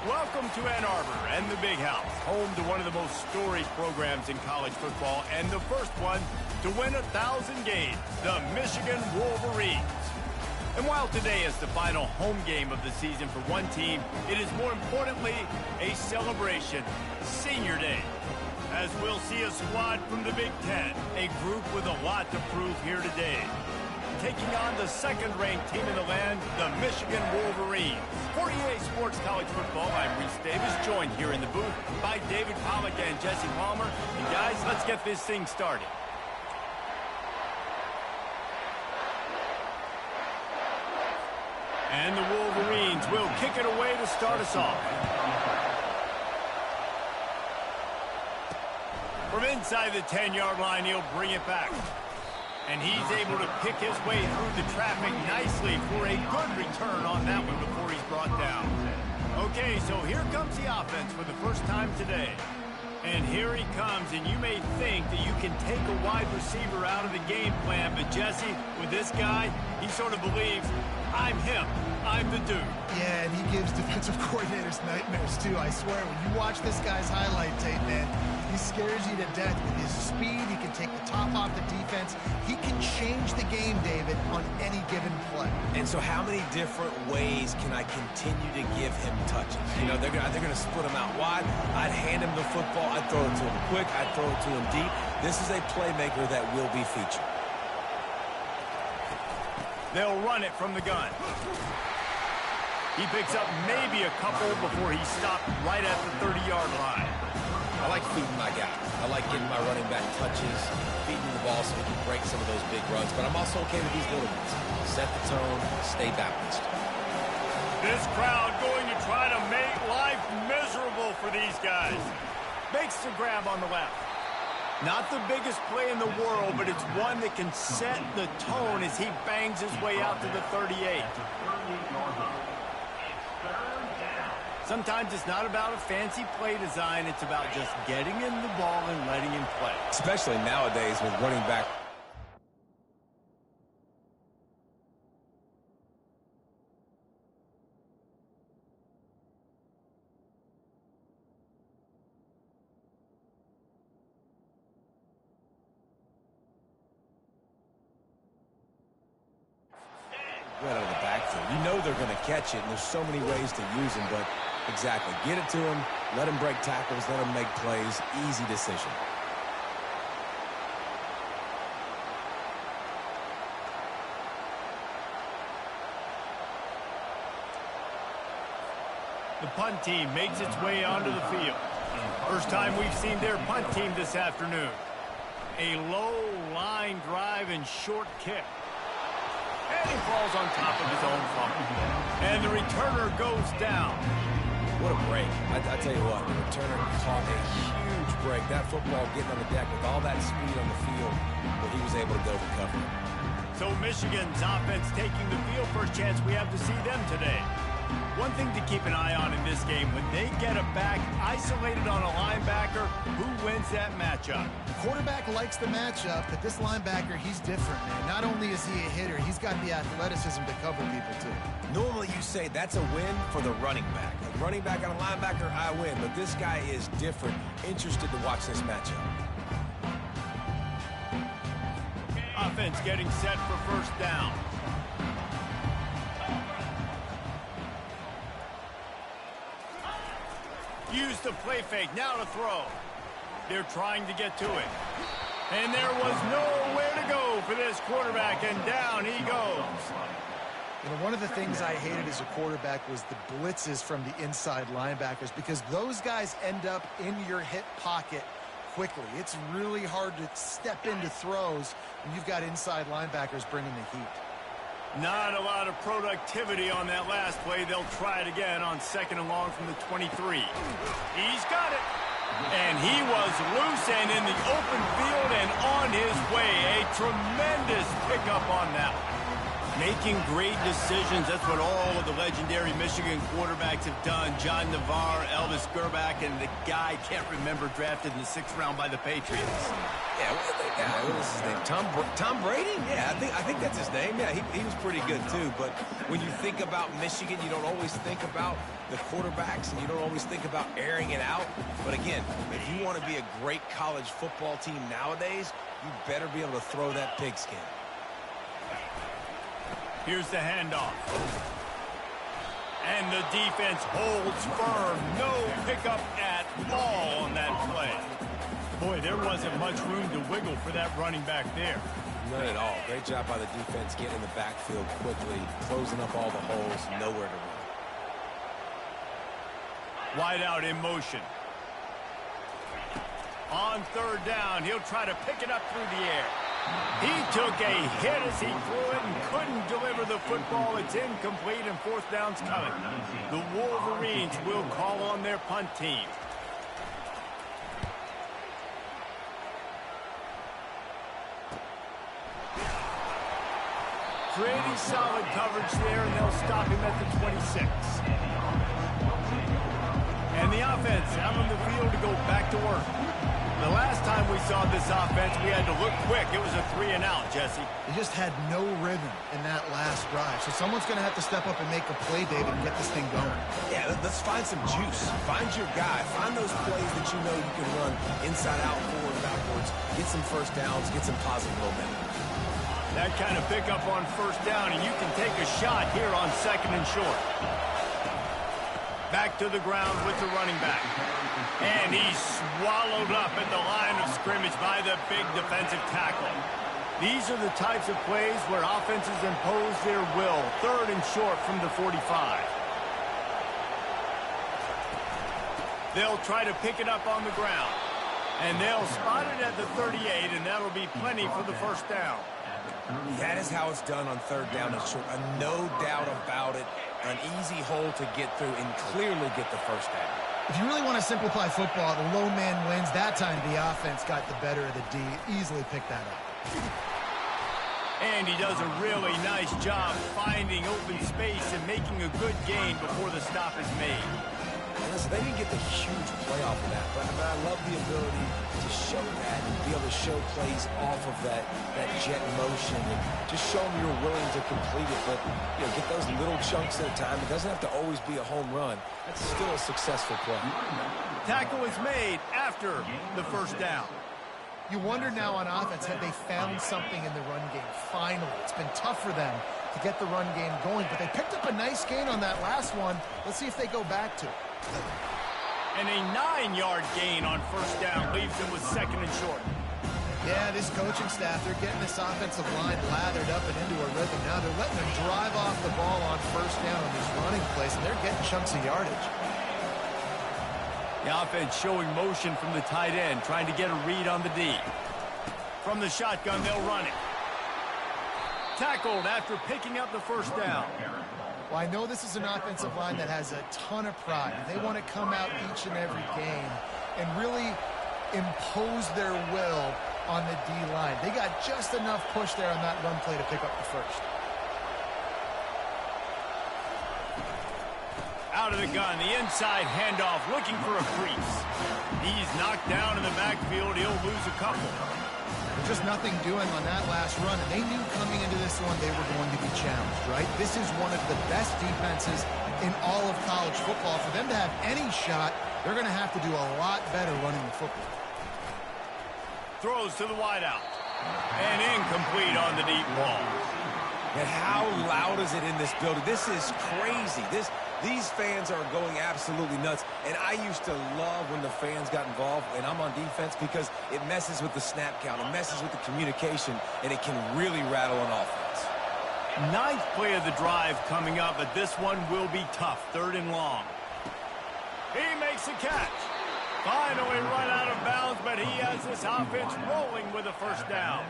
Welcome to Ann Arbor and the Big House, home to one of the most storied programs in college football and the first one to win 1,000 games, the Michigan Wolverines. And while today is the final home game of the season for one team, it is more importantly a celebration, Senior Day. As we'll see a squad from the Big Ten, a group with a lot to prove here today. Taking on the second-ranked team in the land, the Michigan Wolverines. For EA Sports College Football, I'm Reese Davis, joined here in the booth by David Pollack and Jesse Palmer. And guys, let's get this thing started. And the Wolverines will kick it away to start us off. From inside the 10-yard line, he'll bring it back. And he's able to pick his way through the traffic nicely for a good return on that one before he's brought down. Okay, so here comes the offense for the first time today. And here he comes, and you may think that you can take a wide receiver out of the game plan, but Jesse, with this guy, he sort of believes, I'm him. I'm the dude. Yeah, and he gives defensive coordinators nightmares, too. I swear, when you watch this guy's highlight tape, man, he scares you to death with his speed. He can take the top off the defense. He can change the game, David, on any given play. And so how many different ways can I continue to give him touches? You know, they're going to split him out wide. I'd hand him the football. I'd throw it to him quick. I'd throw it to him deep. This is a playmaker that will be featured. They'll run it from the gun. He picks up maybe a couple before he stopped right at the 30-yard line. I like feeding my guy. I like getting my running back touches, feeding the ball so he can break some of those big runs. But I'm also okay with these little ones. Set the tone, stay balanced. This crowd going to try to make life miserable for these guys. Makes the grab on the left. Not the biggest play in the world, but it's one that can set the tone as he bangs his way out to the 38. Sometimes it's not about a fancy play design. It's about just getting him the ball and letting him play. Especially nowadays with running back. Right out of the backfield. You know they're going to catch it, and there's so many ways to use them, but exactly. Get it to him, let him break tackles, let him make plays. Easy decision. The punt team makes its way onto the field. First time we've seen their punt team this afternoon. A low line drive and short kick. And he falls on top of his own fumble. And the returner goes down. What a break. I tell you what, the returner caught a huge break. That football getting on the deck with all that speed on the field, but he was able to go recover. So Michigan's offense taking the field. First chance we have to see them today. One thing to keep an eye on in this game, when they get a back isolated on a linebacker, who wins that matchup? The quarterback likes the matchup, but this linebacker, he's different, man. Not only is he a hitter, he's got the athleticism to cover people, too. Normally you say that's a win for the running back. A running back on a linebacker, I win. But this guy is different. Interested to watch this matchup. Offense getting set for first down. Use the play fake, now to throw. They're trying to get to it. And there was nowhere to go for this quarterback, and down he goes. You know, one of the things I hated as a quarterback was the blitzes from the inside linebackers, because those guys end up in your hip pocket quickly. It's really hard to step into throws when you've got inside linebackers bringing the heat. Not a lot of productivity on that last play. They'll try it again on second and long from the 23. He's got it. And he was loose and in the open field and on his way. A tremendous pickup on that one. Making great decisions. That's what all of the legendary Michigan quarterbacks have done. John Navarre, Elvis Gerbach, and the guy, can't remember, drafted in the 6th round by the Patriots. Yeah, what was his name? Tom Brady? Yeah, I think that's his name. Yeah, he was pretty good too. But when you think about Michigan, you don't always think about the quarterbacks, and you don't always think about airing it out. But again, if you want to be a great college football team nowadays, you better be able to throw that pigskin. Here's the handoff. And the defense holds firm. No pickup at all on that play. Boy, there wasn't much room to wiggle for that running back there. None at all. Great job by the defense getting in the backfield quickly, closing up all the holes, nowhere to run. Wide out in motion. On 3rd down, he'll try to pick it up through the air. He took a hit as he threw it and couldn't deliver the football. It's incomplete, and 4th down's coming. The Wolverines will call on their punt team. Pretty solid coverage there, and they'll stop him at the 26. And the offense out on the field to go back to work. The last time we saw this offense, we had to look quick. It was a 3-and-out, Jesse. They just had no rhythm in that last drive. So someone's going to have to step up and make a play, David, and get this thing going. Yeah, let's find some juice. Find your guy. Find those plays that you know you can run inside out, forward, backwards. Get some first downs. Get some positive momentum. That kind of pickup on 1st down, and you can take a shot here on 2nd and short. Back to the ground with the running back. And he's swallowed up at the line of scrimmage by the big defensive tackle. These are the types of plays where offenses impose their will. 3rd and short from the 45. They'll try to pick it up on the ground. And they'll spot it at the 38, and that'll be plenty for the 1st down. That is how it's done on 3rd down and short. No doubt about it. An easy hole to get through and clearly get the 1st down. If you really want to simplify football, the low man wins. That time the offense got the better of the D. Easily picked that up. And he does a really nice job finding open space and making a good gain before the stop is made. Listen, they didn't get the huge play off of that, but I love the ability to show that and be able to show plays off of that jet motion and just show them you're willing to complete it. But get those little chunks at a time. It doesn't have to always be a home run. That's still a successful play. Tackle is made after the 1st down. You wonder now on offense, have they found something in the run game? Finally, it's been tough for them to get the run game going, but they picked up a nice gain on that last one. Let's see if they go back to it. And a 9-yard gain on 1st down leaves them with 2nd and short. Yeah, this coaching staff, they're getting this offensive line lathered up and into a rhythm. Now they're letting them drive off the ball on 1st down on these running plays, and they're getting chunks of yardage. The offense showing motion from the tight end, trying to get a read on the D. From the shotgun, they'll run it. Tackled after picking up the 1st down. Well, I know this is an offensive line that has a ton of pride. They want to come out each and every game and really impose their will on the D-line. They got just enough push there on that run play to pick up the 1st. Out of the gun, the inside handoff, looking for a crease. He's knocked down in the backfield. He'll lose a couple. Just nothing doing on that last run, and they knew coming into this one they were going to be challenged, right? This is one of the best defenses in all of college football. For them to have any shot, they're going to have to do a lot better running the football. Throws to the wideout. And incomplete on the deep ball. And how loud is it in this building? This is crazy. These fans are going absolutely nuts. And I used to love when the fans got involved, and I'm on defense, because it messes with the snap count. It messes with the communication, and it can really rattle an offense. 9th play of the drive coming up, but this one will be tough. 3rd and long. He makes a catch. Finally run out of bounds, but he has this offense rolling with a 1st down.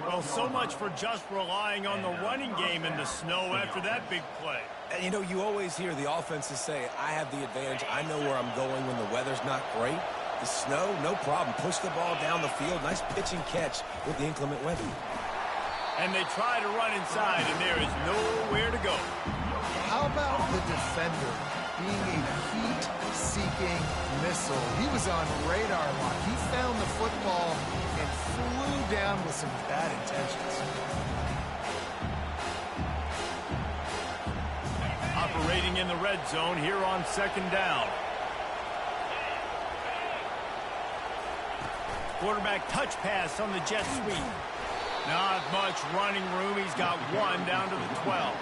Well, so much for just relying on the running game in the snow after that big play. And you always hear the offenses say, I have the advantage. I know where I'm going when the weather's not great. The snow, no problem. Push the ball down the field. Nice pitch and catch with the inclement weather. And they try to run inside, and there is nowhere to go. How about the defender being a heat-seeking missile? He was on radar lock. He found the football and flew down with some bad intentions. Operating in the red zone here on second down. Quarterback touch pass on the jet sweep. Not much running room. He's got one down to the 12.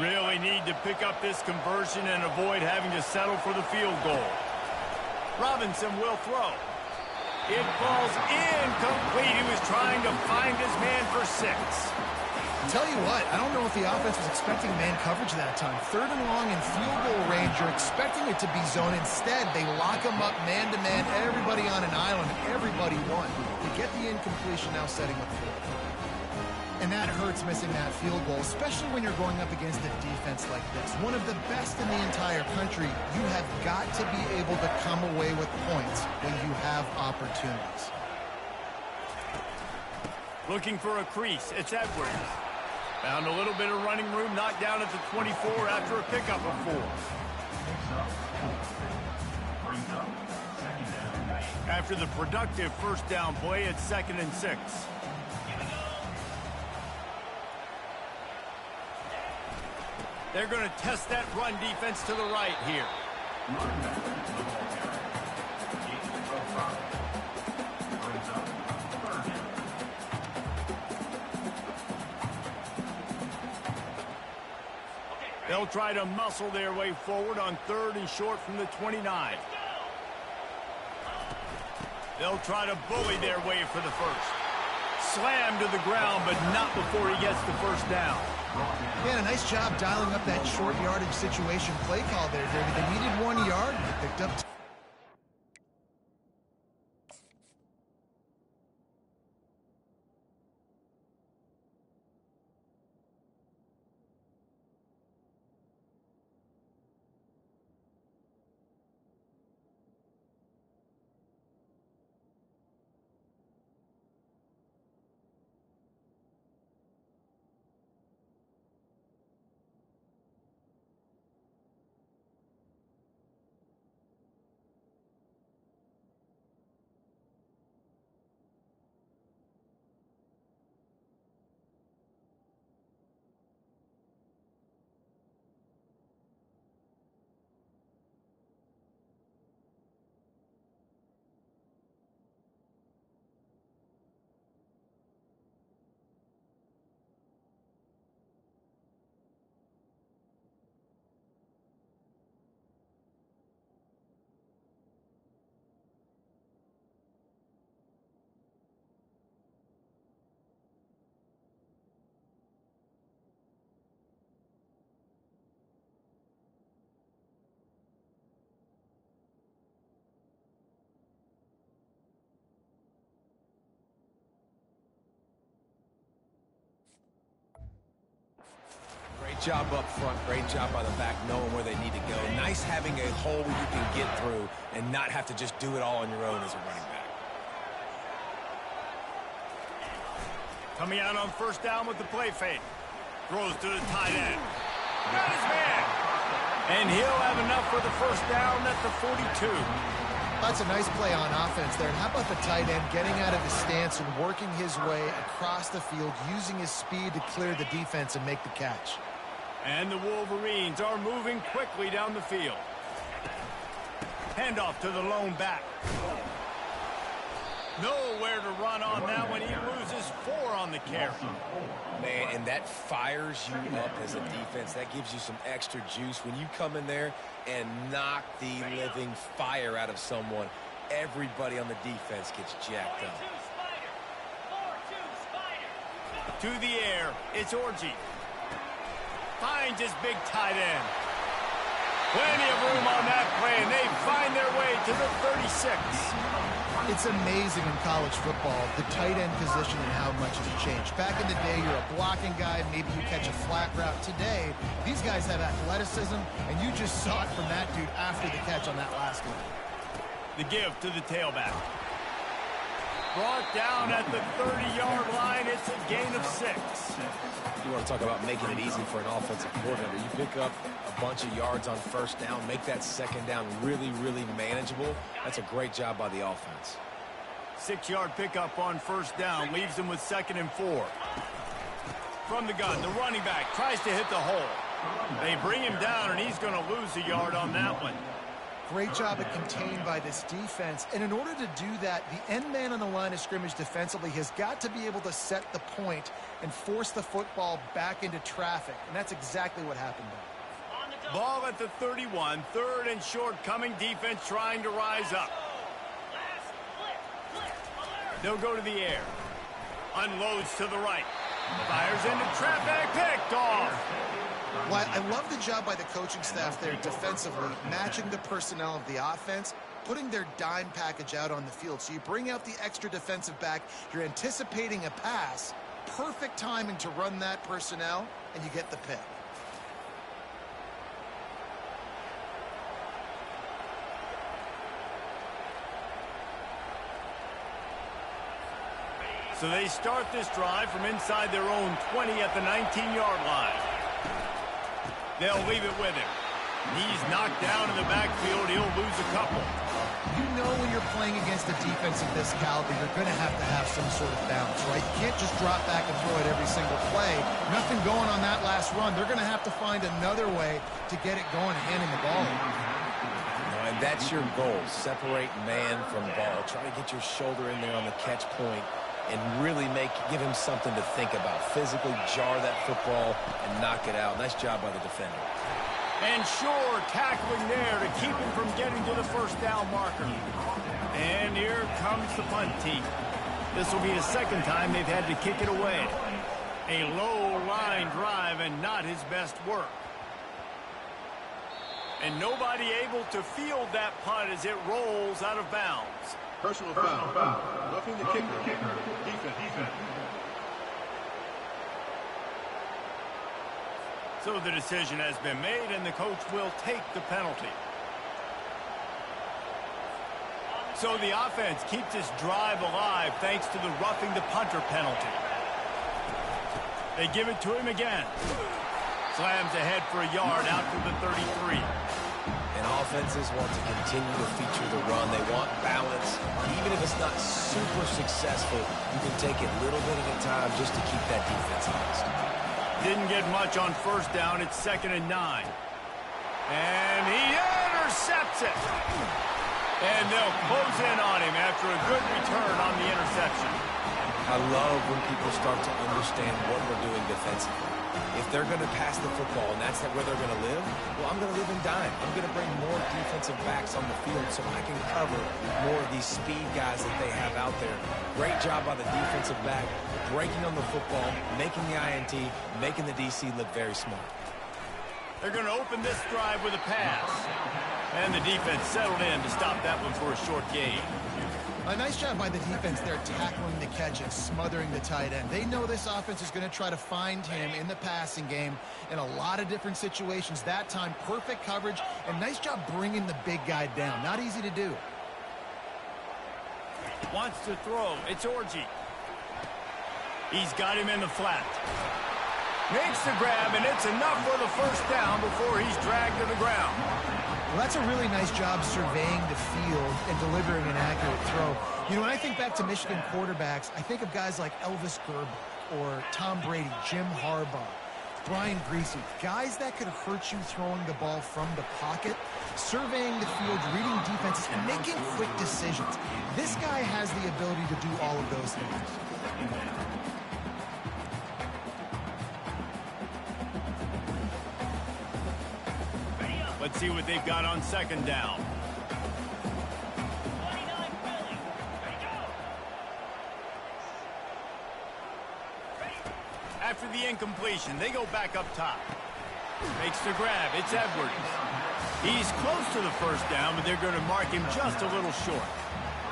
Really need to pick up this conversion and avoid having to settle for the field goal. Robinson will throw. It falls incomplete. He was trying to find his man for 6. Tell you what, I don't know if the offense was expecting man coverage that time. 3rd and long in field goal range. You're expecting it to be zone. Instead, they lock him up man-to-man, everybody on an island, everybody won. You get the incompletion, now setting up field. And that hurts missing that field goal, especially when you're going up against a defense like this. One of the best in the entire country. You have got to be able to come away with points when you have opportunities. Looking for a crease. It's Edwards. Found a little bit of running room, knocked down at the 24 after a pickup of 4. After the productive first down play, it's 2nd and 6. They're going to test that run defense to the right here. They'll try to muscle their way forward on 3rd and short from the 29. They'll try to bully their way for the first. Slammed to the ground, but not before he gets the first down. Yeah, nice job dialing up that short yardage situation play call there, David. They needed 1 yard. They picked up 2. Great job up front. Great job by the back knowing where they need to go. Nice having a hole where you can get through and not have to just do it all on your own as a running back. Coming out on first down with the play fake. Throws to the tight end. Got his man. And he'll have enough for the first down at the 42. That's a nice play on offense there. And how about the tight end getting out of his stance and working his way across the field, using his speed to clear the defense and make the catch. And the Wolverines are moving quickly down the field. Handoff to the lone back. Nowhere to run on that one. He loses 4 on the carry. Man, and that fires you up as a defense. That gives you some extra juice. When you come in there and knock the living fire out of someone, everybody on the defense gets jacked up. To the air, it's Orji. Finds his big tight end. Plenty of room on that play, and they find their way to the 36. It's amazing in college football, the tight end position and how much has changed. Back in the day, you're a blocking guy, maybe you catch a flat route. Today, these guys have athleticism, and you just saw it from that dude after the catch on that last one. The give to the tailback. Brought down at the 30-yard line. It's a gain of 6. You want to talk about making it easy for an offensive coordinator. You pick up a bunch of yards on first down, make that second down really, really manageable. That's a great job by the offense. 6-yard pickup on first down leaves them with 2nd and 4. From the gun, the running back tries to hit the hole. They bring him down, and he's going to lose a yard on that one. Great job at contained by this defense. And in order to do that, the end man on the line of scrimmage defensively has got to be able to set the point and force the football back into traffic. And that's exactly what happened there. Ball at the 31, 3rd and short coming, defense trying to rise up. They'll go to the air. Unloads to the right. Fires into traffic, picked off. Well, I love the job by the coaching staff there defensively, matching the personnel of the offense, putting their dime package out on the field. So you bring out the extra defensive back, you're anticipating a pass, perfect timing to run that personnel, and you get the pick. So they start this drive from inside their own 20 at the 19-yard line. They'll leave it with him. He's knocked down in the backfield. He'll lose a couple. You know when you're playing against a defense of this caliber, you're going to have some sort of balance, right? You can't just drop back and throw it every single play. Nothing going on that last run. They're going to have to find another way to get it going and handing the ball. And that's your goal. Separate man from ball. Try to get your shoulder in there on the catch point and really give him something to think about. Physically jar that football and knock it out. Nice job by the defender. And sure, tackling there to keep him from getting to the first down marker. And here comes the punt team. This will be the second time they've had to kick it away. A low line drive and not his best work. And nobody able to field that punt as it rolls out of bounds. Personal foul. Roughing the kicker. Defense. So the decision has been made, and the coach will take the penalty. So the offense keeps this drive alive thanks to the roughing the punter penalty. They give it to him again. Slams ahead for a yard out to the 33. And offenses want to continue to feature the run. They want balance. Even if it's not super successful, you can take it little bit at a time just to keep that defense honest. Didn't get much on first down. It's 2nd and 9. And he intercepts it. And they'll close in on him after a good return on the interception. I love when people start to understand what we're doing defensively. If they're going to pass the football and that's where they're going to live, well, I'm going to live in dime. I'm going to bring more defensive backs on the field so I can cover more of these speed guys that they have out there. Great job by the defensive back, breaking on the football, making the INT, making the DC look very smart. They're going to open this drive with a pass. And the defense settled in to stop that one for a short gain. A nice job by the defense there tackling the catch and smothering the tight end. They know this offense is going to try to find him in the passing game in a lot of different situations. That time, perfect coverage, and nice job bringing the big guy down. Not easy to do. Wants to throw. It's Orji. He's got him in the flat. Makes the grab, and it's enough for the first down before he's dragged to the ground. Well, that's a really nice job surveying the field and delivering an accurate throw. You know, when I think back to Michigan quarterbacks, I think of guys like Elvis Gerber or Tom Brady, Jim Harbaugh, Brian Griese, guys that could hurt you throwing the ball from the pocket, surveying the field, reading defenses, and making quick decisions. This guy has the ability to do all of those things. Let's see what they've got on second down. After the incompletion, they go back up top. Makes the grab. It's Edwards. He's close to the first down, but they're going to mark him just a little short.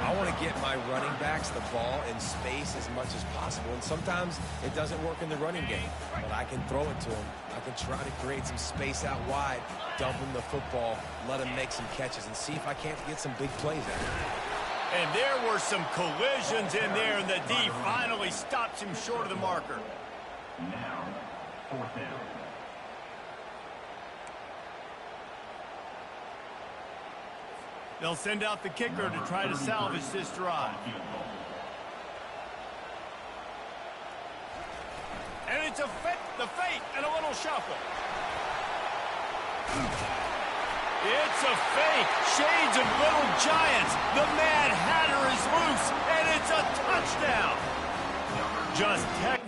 I want to get my running backs the ball in space as much as possible, and sometimes it doesn't work in the running game, but I can throw it to them. I can try to create some space out wide, dump him the football, let him make some catches, and see if I can't get some big plays out of it. And there were some collisions in there, and the D finally stops him short of the marker. Now, 4th down. They'll send out the kicker to try to salvage this drive. And it's the fake and a little shuffle. It's a fake. Shades of Little Giants. The Mad Hatter is loose, and it's a touchdown. Just tech.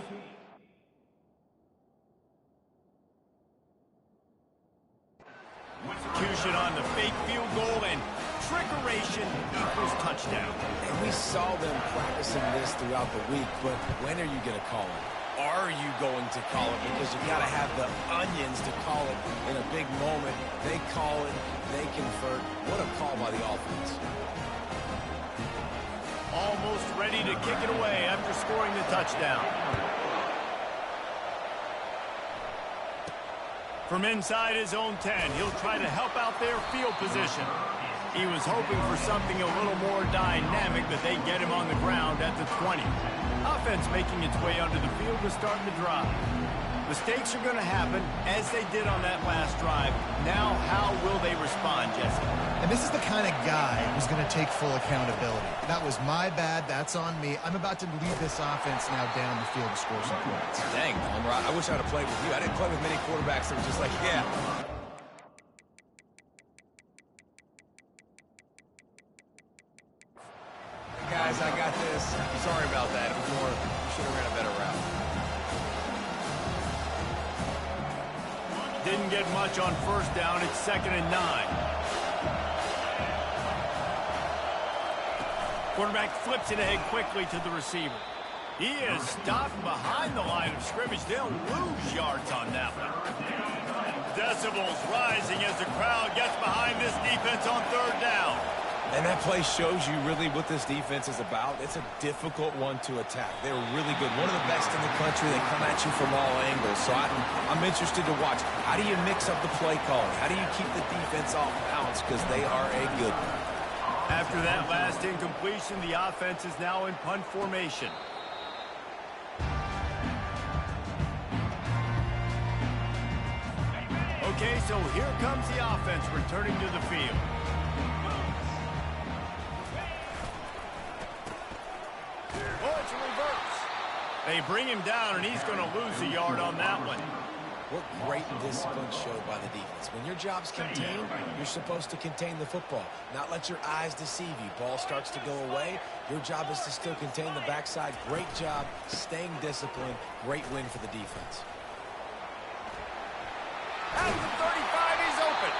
Execution on the fake field goal, and trickeration equals touchdown. And we saw them practicing this throughout the week, but when are you going to call it? Are you going to call it? Because you got to have the onions to call it in a big moment. They call it, they convert. What a call by the offense. Almost ready to kick it away after scoring the touchdown. From inside his own 10, he'll try to help out their field position. He was hoping for something a little more dynamic, but they get him on the ground at the 20. Offense making its way onto the field was starting to drive. Mistakes are going to happen, as they did on that last drive. Now, how will they respond, Jesse? And this is the kind of guy who's going to take full accountability. That was my bad. That's on me. I'm about to lead this offense now down the field to score some points. Dang, Palmer, I wish I'd have played with you. I didn't play with many quarterbacks that were just like, yeah. Guys, I got this. Sorry about that. It was more, should have ran a better route. Didn't get much on first down. It's 2nd and 9. Quarterback flips it ahead quickly to the receiver. He is stopped behind the line of scrimmage. They'll lose yards on that one. Decibels rising as the crowd gets behind this defense on 3rd down. And that play shows you really what this defense is about. It's a difficult one to attack. They're really good. One of the best in the country. They come at you from all angles. So I'm interested to watch. How do you mix up the play calling? How do you keep the defense off balance? Because they are a good one. After that last incompletion, the offense is now in punt formation. Okay, so here comes the offense returning to the field. Oh, it's a reverse. They bring him down, and he's going to lose a yard on that one. What great discipline showed by the defense. When your job's contained, you're supposed to contain the football, not let your eyes deceive you. Ball starts to go away. Your job is to still contain the backside. Great job staying disciplined. Great win for the defense. At the 35, he's open.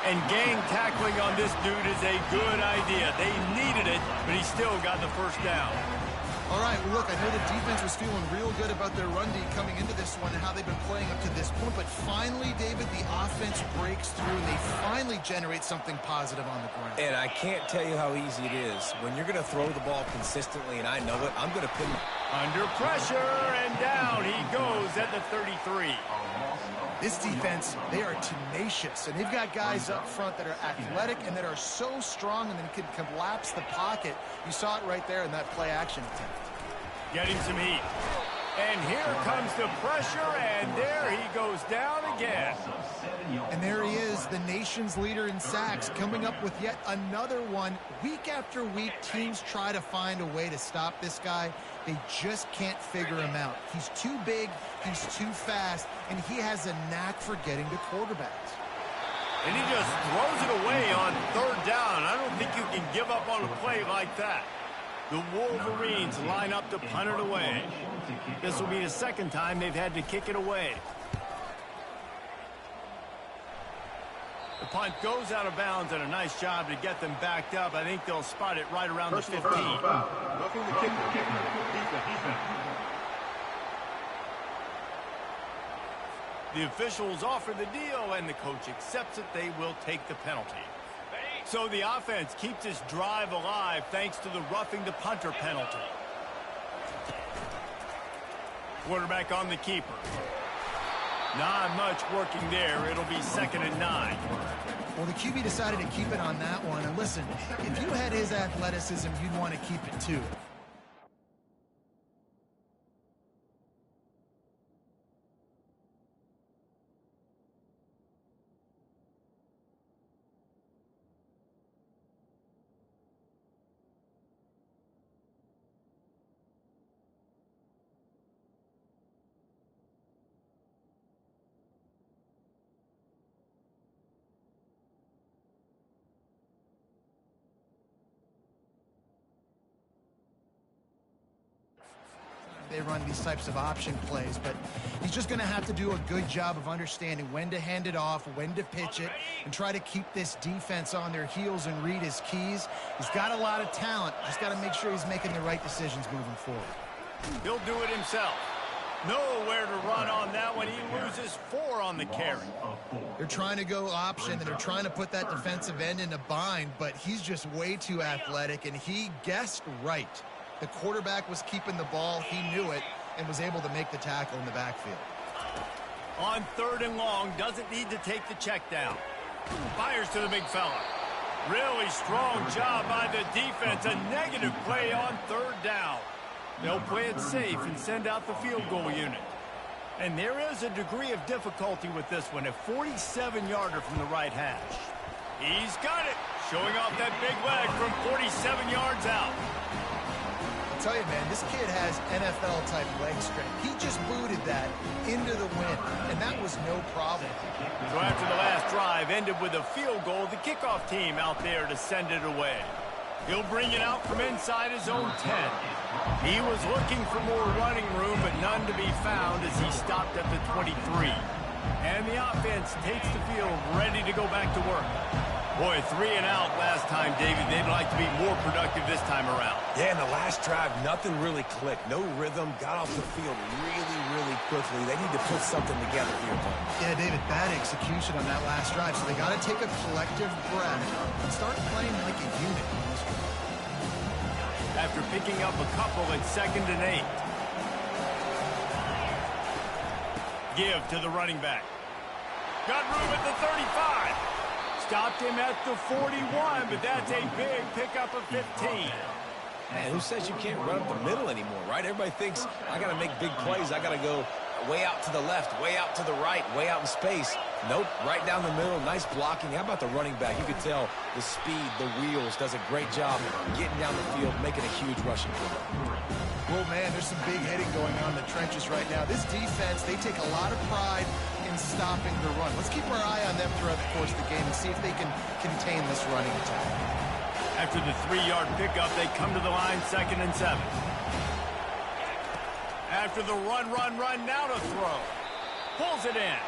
And gang tackling on this dude is a good idea. They needed it, but he still got the first down. All right, well, look, I know the defense was feeling real good about their run D coming into this one and how they've been playing up to this point, but finally, David, the offense breaks through, and they finally generate something positive on the ground. And I can't tell you how easy it is. When you're going to throw the ball consistently, and I know it, I'm going to put him under pressure, and down he goes at the 33. This defense, they are tenacious, and they've got guys up front that are athletic and that are so strong and then can collapse the pocket. You saw it right there in that play-action attempt. Getting some heat. And here comes the pressure, and there he goes down again. And there he is, the nation's leader in sacks, coming up with yet another one. Week after week, teams try to find a way to stop this guy. They just can't figure him out. He's too big, he's too fast, and he has a knack for getting to quarterbacks. And he just throws it away on 3rd down. I don't think you can give up on a play like that. The Wolverines line up to punt it away. This will be the 2nd time they've had to kick it away. The punt goes out of bounds, and a nice job to get them backed up. I think they'll spot it right around the 15. Roughing the kicker. Defense. The officials offer the deal, and the coach accepts it. They will take the penalty. So the offense keeps this drive alive thanks to the roughing the punter penalty. Quarterback on the keeper. Not much working there. It'll be 2nd and 9. Well, the QB decided to keep it on that one. And listen, if you had his athleticism, you'd want to keep it too. They run these types of option plays, but he's just going to have to do a good job of understanding when to hand it off, when to pitch it, and try to keep this defense on their heels and read his keys. He's got a lot of talent. Just got to make sure he's making the right decisions moving forward. He'll do it himself. Nowhere to run on that one. He loses 4 on the carry. They're trying to go option, and they're trying to put that defensive end in a bind, but he's just way too athletic, and he guessed right. The quarterback was keeping the ball. He knew it and was able to make the tackle in the backfield. On 3rd and long, doesn't need to take the check down. Fires to the big fella. Really strong job by the defense. A negative play on 3rd down. They'll play it safe and send out the field goal unit. And there is a degree of difficulty with this one. A 47-yarder from the right hash. He's got it. Showing off that big leg from 47 yards out. I tell you, man, this kid has NFL-type leg strength. He just booted that into the wind, and that was no problem. So after the last drive ended with a field goal, the kickoff team out there to send it away. He'll bring it out from inside his own 10. He was looking for more running room, but none to be found as he stopped at the 23. And the offense takes the field ready to go back to work. Boy, 3 and out last time, David. They'd like to be more productive this time around. Yeah, in the last drive, nothing really clicked. No rhythm. Got off the field really quickly. They need to put something together here, Tom. Yeah, David, bad execution on that last drive. So they got to take a collective breath and start playing like a unit. After picking up a couple at 2nd and 8. Give to the running back. Got room at the 35. Stopped him at the 41, but that's a big pickup of 15. Man, who says you can't run up the middle anymore, right? Everybody thinks I got to make big plays. I got to go way out to the left, way out to the right, way out in space. Nope, right down the middle. Nice blocking. How about the running back? You could tell the speed, the wheels, does a great job getting down the field, making a huge rushing play. Well, man, there's some big hitting going on in the trenches right now. This defense, they take a lot of pride in stopping the run. Let's keep our eye on them throughout the course of the game and see if they can contain this running attack. After the 3-yard pickup, they come to the line 2nd and 7. After the run, now to throw. Pulls it in.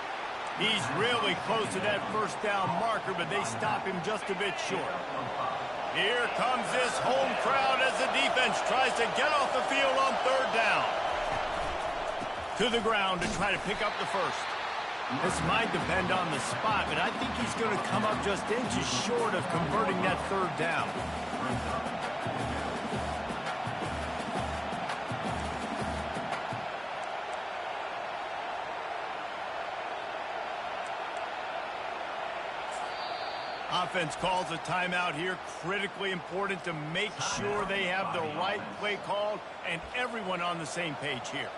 He's really close to that 1st down marker, but they stop him just a bit short. Here comes this home crowd as the defense tries to get off the field on 3rd down. To the ground to try to pick up the 1st. This might depend on the spot, but I think he's going to come up just inches short of converting that 3rd down. Offense calls a timeout here. Critically important to make sure they have the right play called and everyone on the same page here.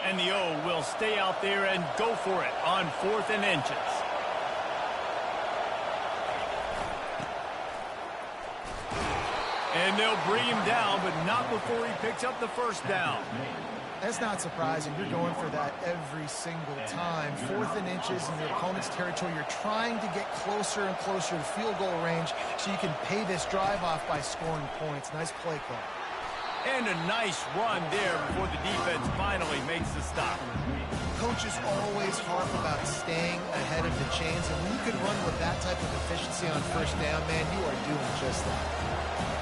And the O will stay out there and go for it on 4th and inches. And they'll bring him down, but not before he picks up the 1st down. That's not surprising. You're going for that every single time. 4th and inches in your opponent's territory. You're trying to get closer and closer to field goal range so you can pay this drive off by scoring points. Nice play call. And a nice run there before the defense finally makes the stop. Coaches always harp about staying ahead of the chains, and when you can run with that type of efficiency on 1st down, man, you are doing just that.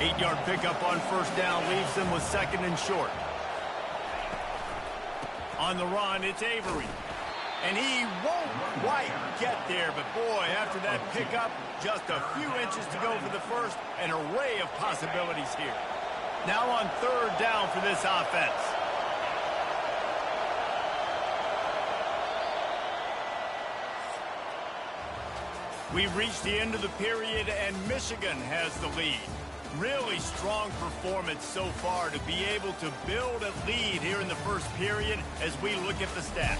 8-yard pickup on 1st down leaves them with 2nd and short. On the run, it's Avery. And he won't quite get there, but boy, after that pickup, just a few inches to go for the first, an array of possibilities here. Now on third down for this offense. We've reached the end of the period, and Michigan has the lead. Really strong performance so far to be able to build a lead here in the first period as we look at the stats.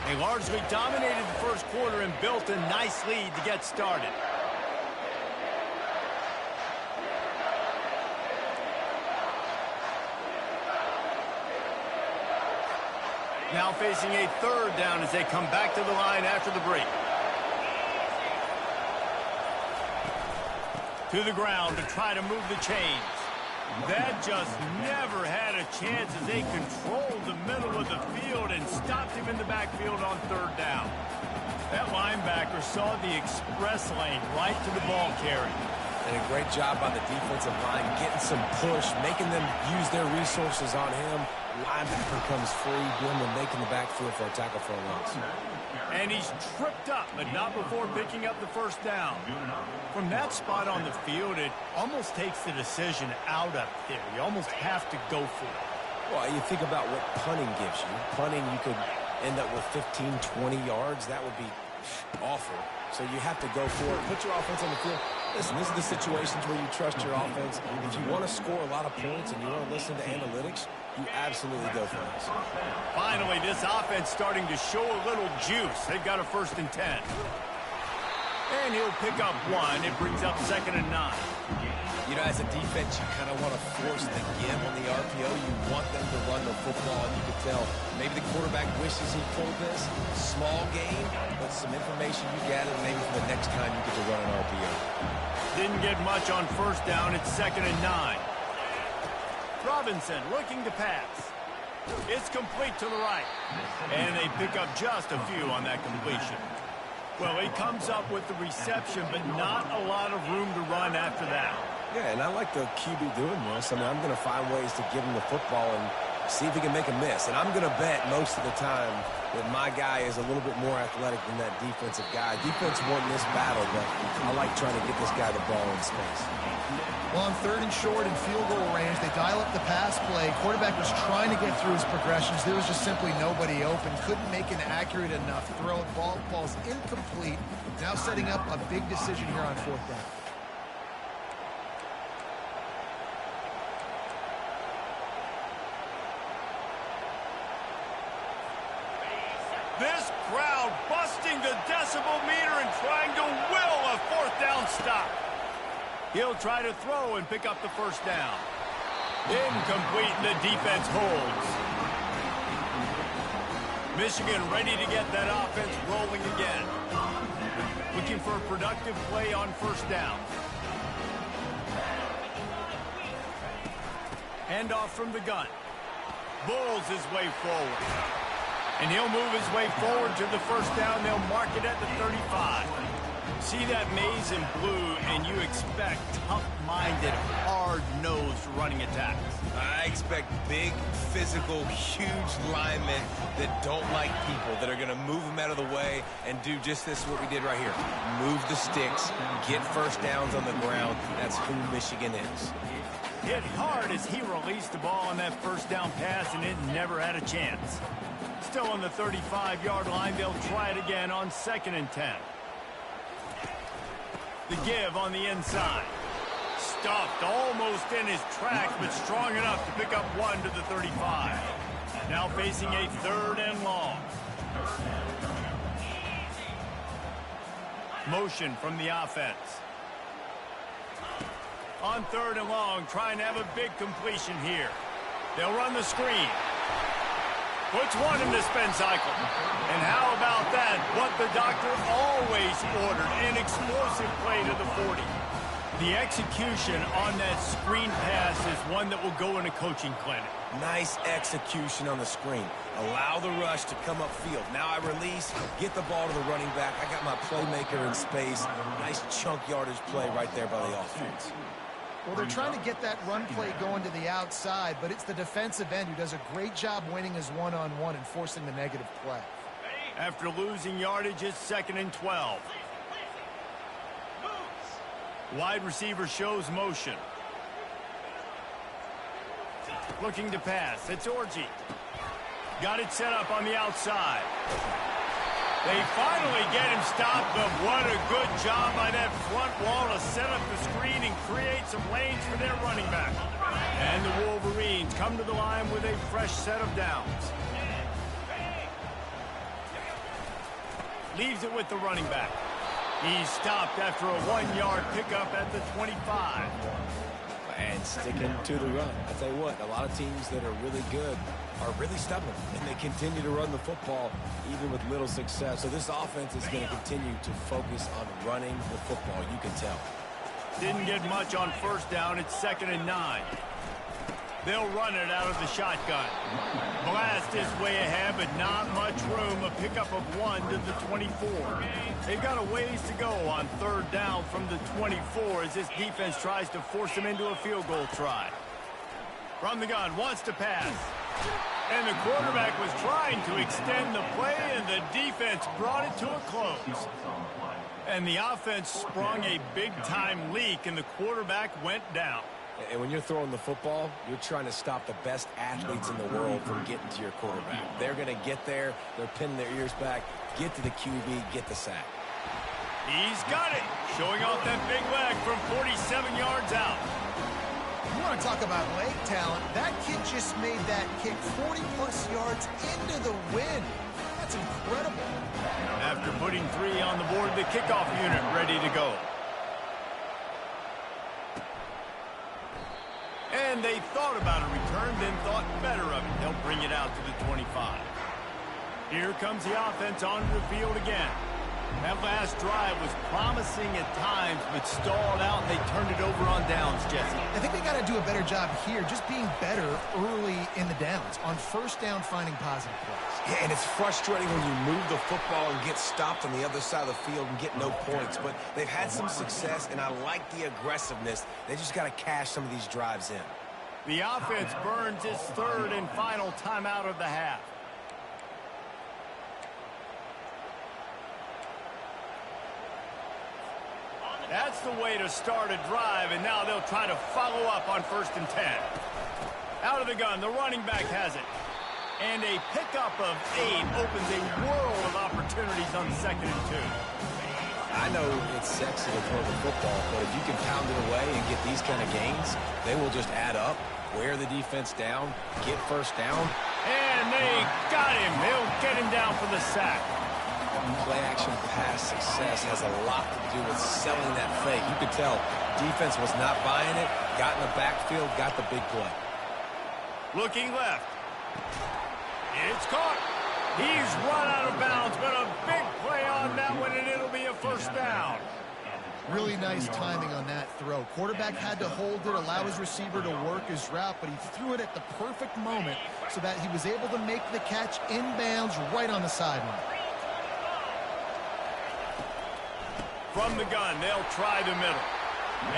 They largely dominated the first quarter and built a nice lead to get started. Now facing a third down as they come back to the line after the break. To the ground to try to move the chains. That just never had a chance as they controlled the middle of the field and stopped him in the backfield on third down. That linebacker saw the express lane right to the ball carrier. And a great job by the defensive line, getting some push, making them use their resources on him. Linebacker comes free, doing the make in the backfield for a tackle for a loss. And he's tripped up, but not before picking up the first down. From that spot on the field, it almost takes the decision out of there. You almost have to go for it. Well, you think about what punting gives you. Punting, you could end up with 15, 20 yards. That would be awful. So you have to go for it. Put your offense on the field. Listen, this is the situations where you trust your offense. If you want to score a lot of points and you want to listen to analytics, you absolutely go for this. Finally, this offense starting to show a little juice. They've got a 1st and 10. And he'll pick up one. It brings up 2nd and 9. You know, as a defense, you kind of want to force the give on the RPO. You want them to run the football. You can tell maybe the quarterback wishes he pulled this. Small game, but some information you gather maybe for the next time you get to run an RPO. Didn't get much on 1st down. It's 2nd and 9. Robinson looking to pass. It's complete to the right. And they pick up just a few on that completion. Well, he comes up with the reception, but not a lot of room to run after that. Yeah, and I like the QB doing this. I mean, I'm going to find ways to give him the football and see if he can make a miss. And I'm going to bet most of the time that my guy is a little bit more athletic than that defensive guy. Defense won this battle, but I like trying to get this guy the ball in space. Well, on 3rd and short and field goal range, they dial up the pass play. Quarterback was trying to get through his progressions. There was just simply nobody open. Couldn't make an accurate enough throw. Ball's incomplete. Now setting up a big decision here on 4th down. This crowd busting the decibel meter and trying to will a 4th down stop. He'll try to throw and pick up the 1st down. Incomplete, and the defense holds. Michigan ready to get that offense rolling again. Looking for a productive play on 1st down. Handoff from the gun. Bulls his way forward. And he'll move his way forward to the 1st down. They'll mark it at the 35. See that maze in blue, and you expect tough-minded, hard-nosed running attacks. I expect big, physical, huge linemen that don't like people, that are going to move them out of the way and do just this, what we did right here. Move the sticks, get 1st downs on the ground. That's who Michigan is. Hit hard as he released the ball on that 1st down pass, and it never had a chance. Still on the 35-yard line, they'll try it again on 2nd and 10. The give on the inside. Stuffed almost in his tracks, but strong enough to pick up one to the 35. Now facing a 3rd and long. Motion from the offense. On 3rd and long, trying to have a big completion here. They'll run the screen. Puts one in the spin cycle. And how about that? What the doctor always ordered, an explosive play to the 40. The execution on that screen pass is one that will go in a coaching clinic. Nice execution on the screen. Allow the rush to come upfield. Now I release, get the ball to the running back. I got my playmaker in space. Nice chunk yardage play right there by the offense. Well, they're trying to get that run play going to the outside, but it's the defensive end who does a great job winning his one-on-one and forcing the negative play. After losing yardage, it's 2nd and 12. Wide receiver shows motion. Looking to pass. It's Orji. Got it set up on the outside. They finally get him stopped, but what a good job by that front wall to set up the screen and create some lanes for their running back. And the Wolverines come to the line with a fresh set of downs. Leaves it with the running back. He's stopped after a 1-yard pickup at the 25. And sticking to the run. I tell you what, a lot of teams that are really good are really stubborn, and they continue to run the football even with little success. So this offense is going to continue to focus on running the football, you can tell. Didn't get much on first down. It's 2nd and 9. They'll run it out of the shotgun. Blast his way ahead, but not much room. A pickup of 1 to the 24. They've got a ways to go on 3rd down from the 24 as this defense tries to force them into a field goal try. From the gun, wants to pass. And the quarterback was trying to extend the play, and the defense brought it to a close. And the offense sprung a big-time leak, and the quarterback went down. And when you're throwing the football, you're trying to stop the best athletes in the world from getting to your quarterback. They're going to get there. They're pinning their ears back. Get to the QB. Get the sack. He's got it. Showing off that big leg from 47 yards out. You want to talk about leg talent? That kid just made that kick 40-plus yards into the wind. That's incredible. After putting 3 on the board, the kickoff unit ready to go. And they thought about a return, then thought better of it. They'll bring it out to the 25. Here comes the offense onto the field again. That last drive was promising at times, but stalled out, and they turned it over on downs, Jesse. I think they got to do a better job here, just being better early in the downs. On first down, finding positive plays. Yeah, and it's frustrating when you move the football and get stopped on the other side of the field and get no points. But they've had some success, and I like the aggressiveness. They just got to cash some of these drives in. The offense burns its 3rd and final timeout of the half. That's the way to start a drive, and now they'll try to follow up on 1st and 10. Out of the gun, the running back has it. And a pickup of 8 opens a world of opportunities on 2nd and 2. I know it's sexy to throw the football, but if you can pound it away and get these kind of gains, they will just add up, wear the defense down, get first down. And they got him. They'll get him down for the sack. Play-action pass success has a lot to do with selling that fake. You could tell defense was not buying it, got in the backfield, got the big play. Looking left. It's caught. He's run out of bounds, but a big play on that one, and it'll be a 1st down. Really nice timing on that throw. Quarterback had to hold it, allow his receiver to work his route, but he threw it at the perfect moment so that he was able to make the catch inbounds right on the sideline. From the gun, they'll try the middle.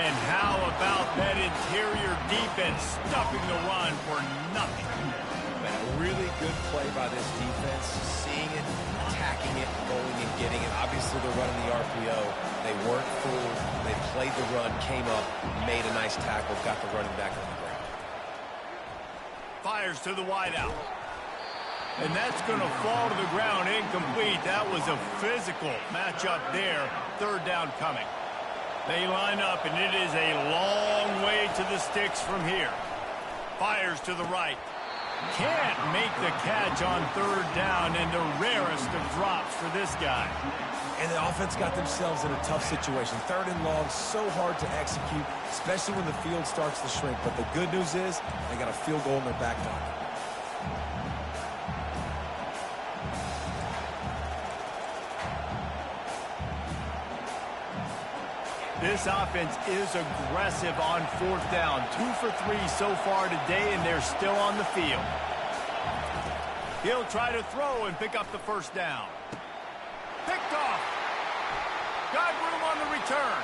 And how about that interior defense stuffing the run for nothing? A really good play by this defense, seeing it, attacking it, going and getting it. Obviously, they're running the RPO. They weren't fooled. They played the run, came up, made a nice tackle, got the running back on the ground. Fires to the wideout. And that's going to fall to the ground incomplete. That was a physical matchup there. 3rd down coming. They line up, and it is a long way to the sticks from here. Fires to the right. Can't make the catch on 3rd down, and the rarest of drops for this guy. And the offense got themselves in a tough situation. 3rd and long, so hard to execute, especially when the field starts to shrink. But the good news is they got a field goal in their back pocket. This offense is aggressive on 4th down. 2 for 3 so far today, and they're still on the field. He'll try to throw and pick up the first down. Picked off. Got room on the return.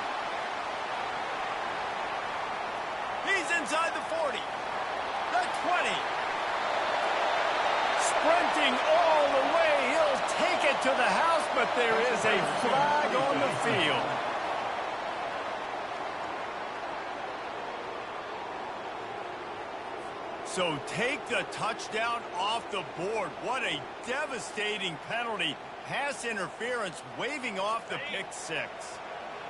He's inside the 40. The 20. Sprinting all the way. He'll take it to the house, but there is a flag on the field. So take the touchdown off the board. What a devastating penalty. Pass interference, waving off the pick 6.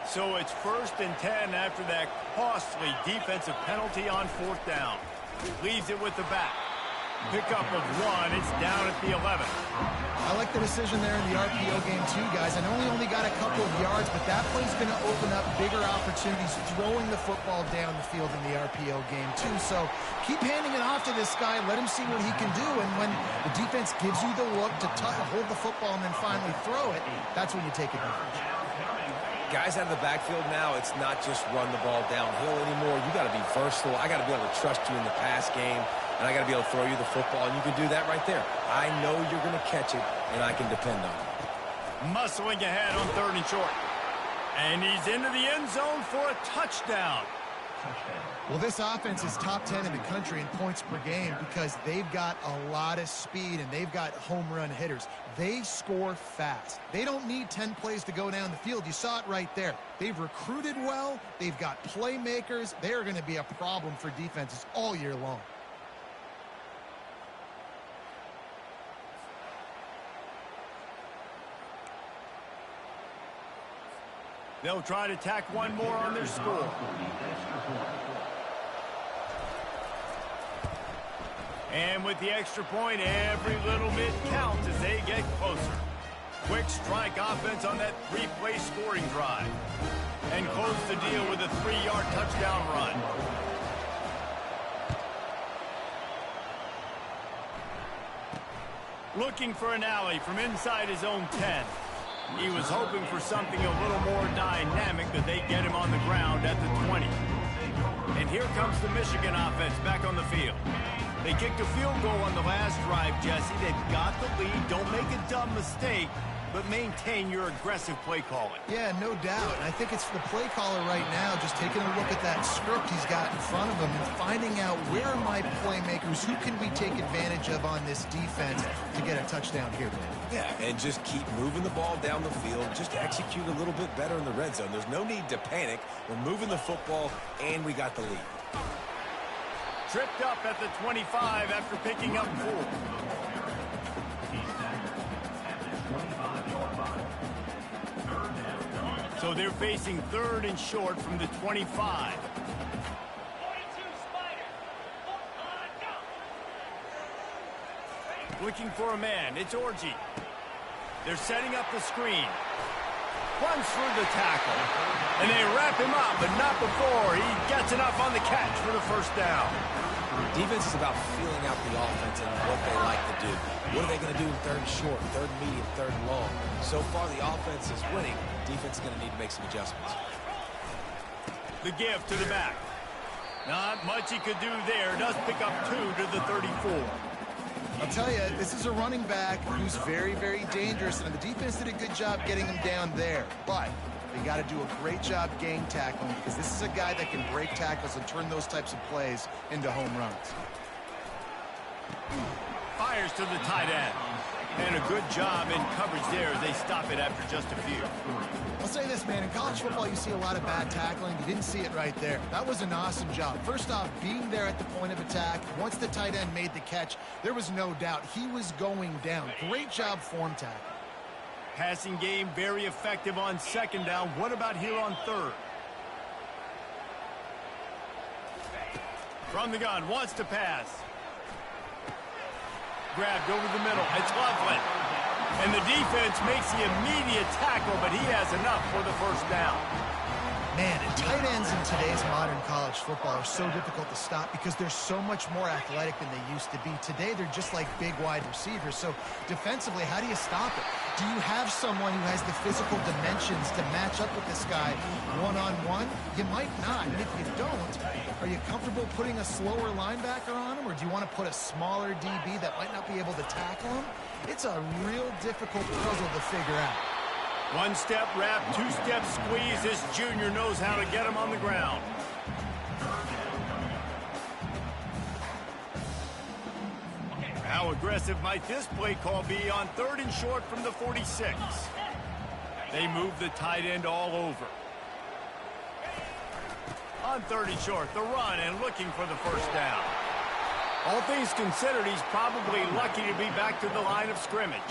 So it's 1st and 10 after that costly defensive penalty on 4th down. Leaves it with the back. Pickup of 1. It's down at the 11. I like the decision there in the RPO game too, guys. I know he only got a couple of yards, but that play's going to open up bigger opportunities throwing the football down the field in the RPO game too. So keep handing it off to this guy. Let him see what he can do. And when the defense gives you the look to hold the football and then finally throw it, that's when you take advantage. Guys out of the backfield now, it's not just run the ball downhill anymore. You got to be versatile. I got to be able to trust you in the pass game, and I got to be able to throw you the football, and you can do that right there. I know you're going to catch it, and I can depend on it. Muscling ahead on 3rd and short. And he's into the end zone for a touchdown. Well, this offense is top 10 in the country in points per game because they've got a lot of speed and they've got home run hitters. They score fast. They don't need 10 plays to go down the field. You saw it right there. They've recruited well. They've got playmakers. They are going to be a problem for defenses all year long. They'll try to tack one more on their score. And with the extra point, every little bit counts as they get closer. Quick strike offense on that 3-play scoring drive. And close the deal with a 3-yard touchdown run. Looking for an alley from inside his own 10. He was hoping for something a little more dynamic, but they get him on the ground at the 20. And here comes the Michigan offense back on the field. They kicked a field goal on the last drive, Jesse. They've got the lead. Don't make a dumb mistake, but maintain your aggressive play calling. Yeah, no doubt. I think it's the play caller right now just taking a look at that script he's got in front of him and finding out where are my playmakers, who can we take advantage of on this defense to get a touchdown here, man. Yeah, and just keep moving the ball down the field. Just execute a little bit better in the red zone. There's no need to panic. We're moving the football, and we got the lead. Tripped up at the 25 after picking up 4. So they're facing 3rd and short from the 25. Looking for a man. It's Orji. They're setting up the screen. Runs through the tackle. And they wrap him up, but not before he gets enough on the catch for the first down. Defense is about feeling out the offense and what they like to do. What are they going to do in 3rd and short, 3rd and medium, 3rd and long? So far, the offense is winning. Defense is going to need to make some adjustments. The give to the back. Not much he could do there. Does pick up 2 to the 34. I'll tell you, this is a running back who's very, very dangerous, and the defense did a good job getting him down there. But they got to do a great job gang tackling because this is a guy that can break tackles and turn those types of plays into home runs. Fires to the tight end. And a good job in coverage there as they stop it after just a few. I'll say this, man. In college football, you see a lot of bad tackling. You didn't see it right there. That was an awesome job. First off, being there at the point of attack. Once the tight end made the catch, there was no doubt he was going down. Great job form tackle. Passing game very effective on 2nd down. What about here on 3rd? From the gun, wants to pass. Grabbed over the middle. It's Loveland. And the defense makes the immediate tackle, but he has enough for the first down. Man, and tight ends in today's modern college football are so difficult to stop because they're so much more athletic than they used to be. Today, they're just like big wide receivers. So defensively, how do you stop it? Do you have someone who has the physical dimensions to match up with this guy one-on-one? You might not. And if you don't, are you comfortable putting a slower linebacker on him, or do you want to put a smaller DB that might not be able to tackle him? It's a real difficult puzzle to figure out. One-step wrap, two-step squeeze. This junior knows how to get him on the ground. How aggressive might this play call be on 3rd and short from the 46? They move the tight end all over. On 3rd and short, the run and looking for the first down. All things considered, he's probably lucky to be back to the line of scrimmage.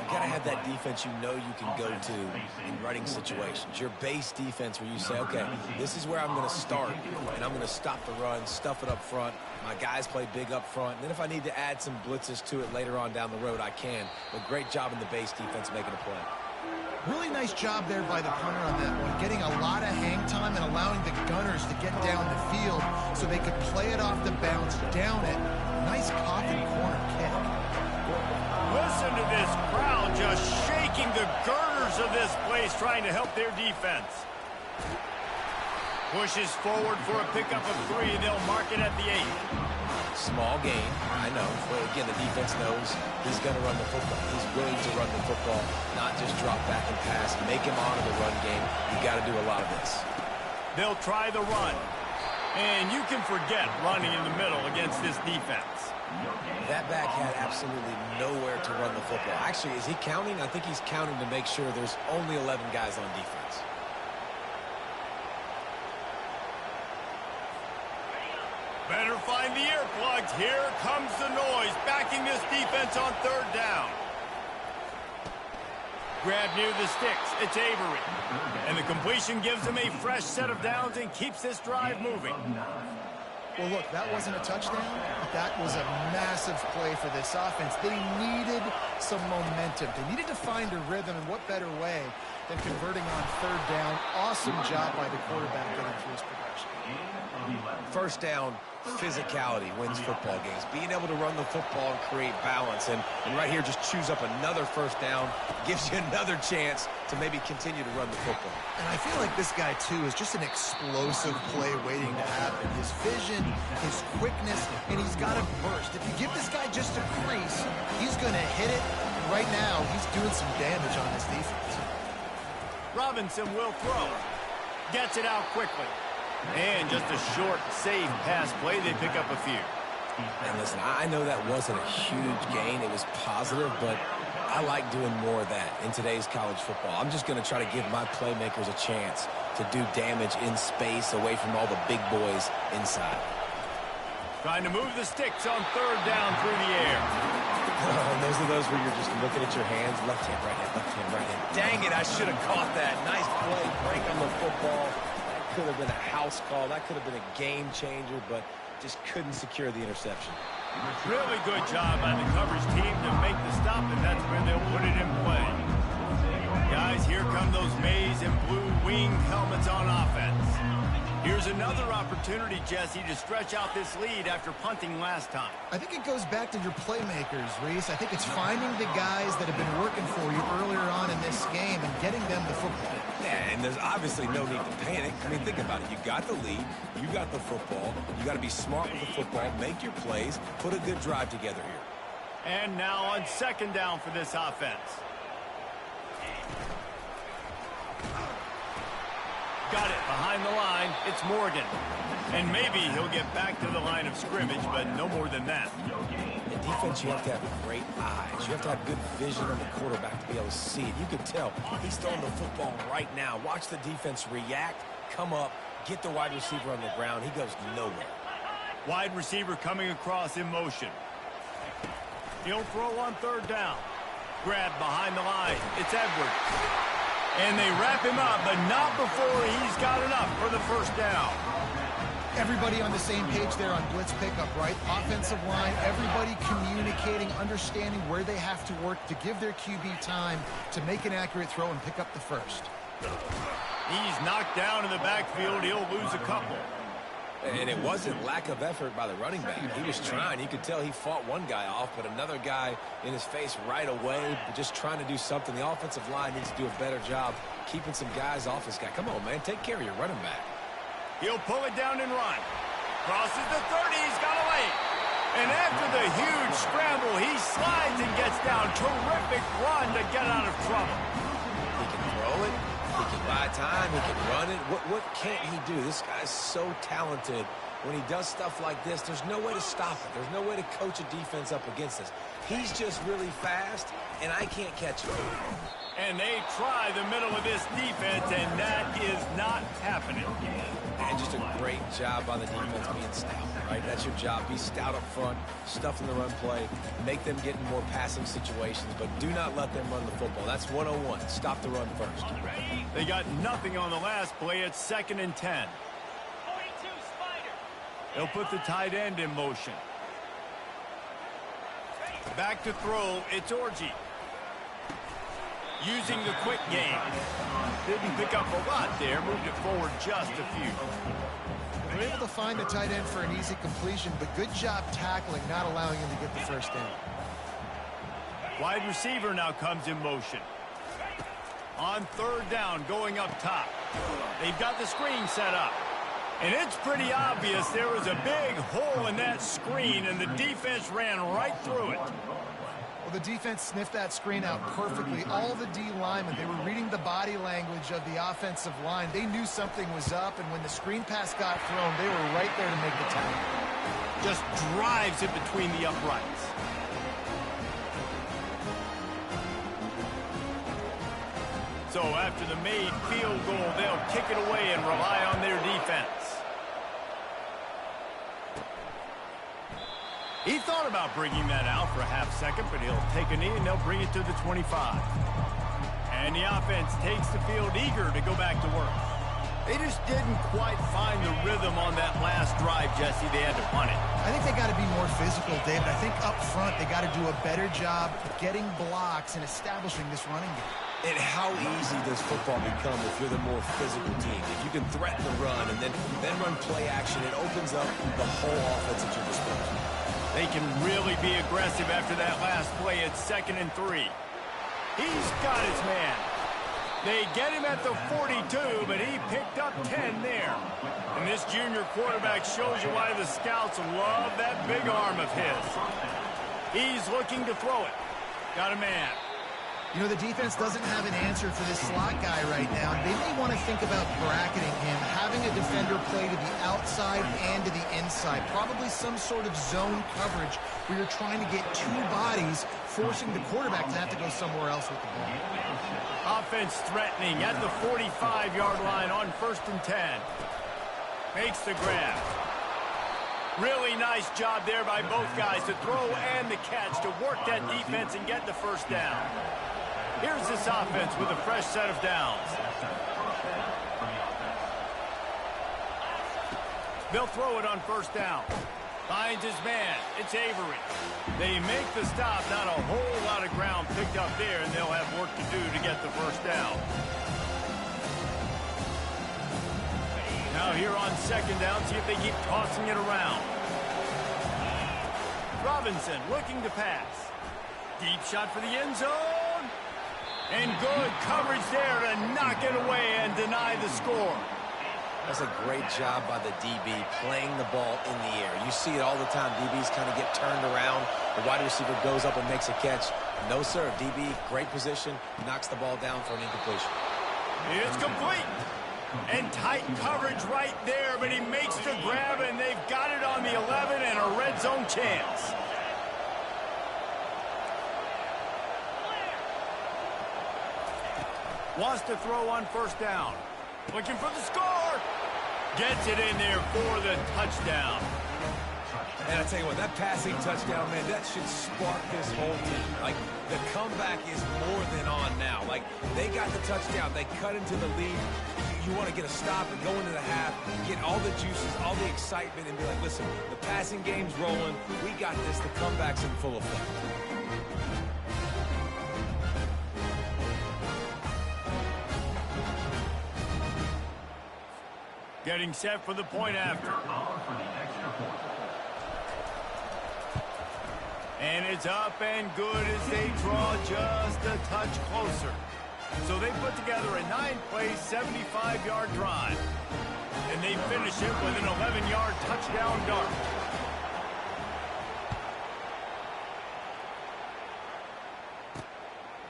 You got to have that defense you know you can go to in running situations. Your base defense where you say, okay, this is where I'm going to start, and I'm going to stop the run, stuff it up front. My guys play big up front. And then if I need to add some blitzes to it later on down the road, I can. But great job in the base defense making a play. Really nice job there by the punter on that one, getting a lot of hang time and allowing the gunners to get down the field so they could play it off the bounce, down it. Nice coffin corner kick. Listen to this crowd just shaking the girders of this place, trying to help their defense. Pushes forward for a pickup of 3. They'll mark it at the 8. Small gain, I know. But again, the defense knows he's going to run the football. He's willing to run the football, not just drop back and pass. Make him honor the run game. You got to do a lot of this. They'll try the run. And you can forget running in the middle against this defense. That back had absolutely nowhere to run the football. Actually, is he counting? I think he's counting to make sure there's only 11 guys on defense. Better find the earplugs. Here comes the noise, backing this defense on 3rd down. Grab near the sticks. It's Avery. And the completion gives him a fresh set of downs and keeps this drive moving. Well, look, that wasn't a touchdown. That was a massive play for this offense. They needed some momentum. They needed to find a rhythm, and what better way than converting on 3rd down. Awesome job by the quarterback getting through his progression. First down, physicality wins football games. Being able to run the football and create balance. And right here, just choose up another first down. Gives you another chance to maybe continue to run the football. And I feel like this guy, too, is just an explosive play waiting to happen. His vision, his quickness, and he's got a burst. If you give this guy just a crease, he's going to hit it. Right now, he's doing some damage on this defense. Robinson will throw. Gets it out quickly. And just a short, safe pass play. They pick up a few. And listen, I know that wasn't a huge gain. It was positive, but I like doing more of that in today's college football. I'm just going to try to give my playmakers a chance to do damage in space away from all the big boys inside. Trying to move the sticks on 3rd down through the air. And those are those where you're just looking at your hands. Left hand, right hand, left hand, right hand. Dang it, I should have caught that. Nice play, break on the football. That could have been a house call. That could have been a game changer, but just couldn't secure the interception. Really good job by the coverage team to make the stop, and that's where they'll put it in play. Guys, here come those maize and blue winged helmets on offense. Here's another opportunity, Jesse, to stretch out this lead after punting last time. I think it goes back to your playmakers, Reese. I think it's finding the guys that have been working for you earlier on in this game and getting them the football. Yeah, and there's obviously no need to panic. I mean, think about it. You got the lead. You got the football. You got to be smart with the football. Make your plays. Put a good drive together here. And now on 2nd down for this offense. Got it behind the line. It's Morgan. And maybe he'll get back to the line of scrimmage, but no more than that. In defense, you have to have great eyes. You have to have good vision on the quarterback to be able to see it. You can tell he's throwing the football right now. Watch the defense react, come up, get the wide receiver on the ground. He goes nowhere. Wide receiver coming across in motion. He'll throw on 3rd down. Grab behind the line. It's Edwards. And they wrap him up, but not before he's got enough for the first down. Everybody on the same page there on blitz pickup, right? Offensive line, everybody communicating, understanding where they have to work to give their QB time to make an accurate throw and pick up the first. He's knocked down in the backfield. He'll lose a couple. And it wasn't lack of effort by the running back. He was trying. You could tell he fought one guy off, but another guy in his face right away, just trying to do something. The offensive line needs to do a better job keeping some guys off this guy. Come on, man. Take care of your running back. He'll pull it down and run. Crosses the 30. He's got a lane. And after the huge scramble, he slides and gets down. Terrific run to get out of trouble. He can throw it. He can buy time. He can run it. What can't he do? This guy's so talented. When he does stuff like this, there's no way to stop it. There's no way to coach a defense up against this. He's just really fast, and I can't catch him. And they try the middle of this defense, and that is not happening. And just a great job by the defense being stout, right? That's your job. Be stout up front, stuff in the run play, make them get in more passing situations, but do not let them run the football. That's 101. Stop the run first. They got nothing on the last play. It's 2nd and 10. They'll put the tight end in motion. Back to throw. It's Orji. Using the quick game. Didn't pick up a lot there. Moved it forward just a few. They're able to find the tight end for an easy completion, but good job tackling, not allowing him to get the first down. Wide receiver now comes in motion. On 3rd down, going up top. They've got the screen set up. And it's pretty obvious there was a big hole in that screen, and the defense ran right through it. Well, the defense sniffed that screen out perfectly. All the D linemen, they were reading the body language of the offensive line. They knew something was up, and when the screen pass got thrown, they were right there to make the tackle. Just drives it between the uprights. So after the made field goal, they'll kick it away and rely on their defense. He thought about bringing that out for a half second, but he'll take a knee and they'll bring it to the 25. And the offense takes the field eager to go back to work. They just didn't quite find the rhythm on that last drive, Jesse. They had to punt it. I think they got to be more physical, David. I think up front they got to do a better job getting blocks and establishing this running game. And how easy does football become if you're the more physical team? If you can threaten the run and then run play action, it opens up the whole offense at your disposal. They can really be aggressive after that last play. It's 2nd and 3. He's got his man. They get him at the 42, but he picked up 10 there. And this junior quarterback shows you why the scouts love that big arm of his. He's looking to throw it. Got a man. You know, the defense doesn't have an answer for this slot guy right now. They may want to think about bracketing him, having a defender play to the outside and to the inside. Probably some sort of zone coverage where you're trying to get two bodies, forcing the quarterback to have to go somewhere else with the ball. Offense threatening at the 45-yard line on 1st and 10. Makes the grab. Really nice job there by both guys to throw and the catch to work that defense and get the first down. Here's this offense with a fresh set of downs. They'll throw it on 1st down. Finds his man. It's Avery. They make the stop. Not a whole lot of ground picked up there, and they'll have work to do to get the first down. Now here on 2nd down, see if they keep tossing it around. Robinson looking to pass. Deep shot for the end zone. And good coverage there to knock it away and deny the score. That's a great job by the DB playing the ball in the air. You see it all the time. DBs kind of get turned around. The wide receiver goes up and makes a catch. No, sir. DB, great position, knocks the ball down for an incompletion. It's complete. And tight coverage right there, but he makes the grab, and they've got it on the 11 and a red zone chance. Wants to throw on 1st down. Looking for the score. Gets it in there for the touchdown. And I tell you what, that passing touchdown, man, that should spark this whole team. Like, the comeback is more than on now. Like, they got the touchdown. They cut into the lead. You want to get a stop and go into the half, get all the juices, all the excitement, and be like, listen, the passing game's rolling. We got this. The comeback's in full effect. Getting set for the point after. Ball for the extra point. And it's up and good as they draw just a touch closer. So they put together a 9-play, 75-yard drive. And they finish it with an 11-yard touchdown dart.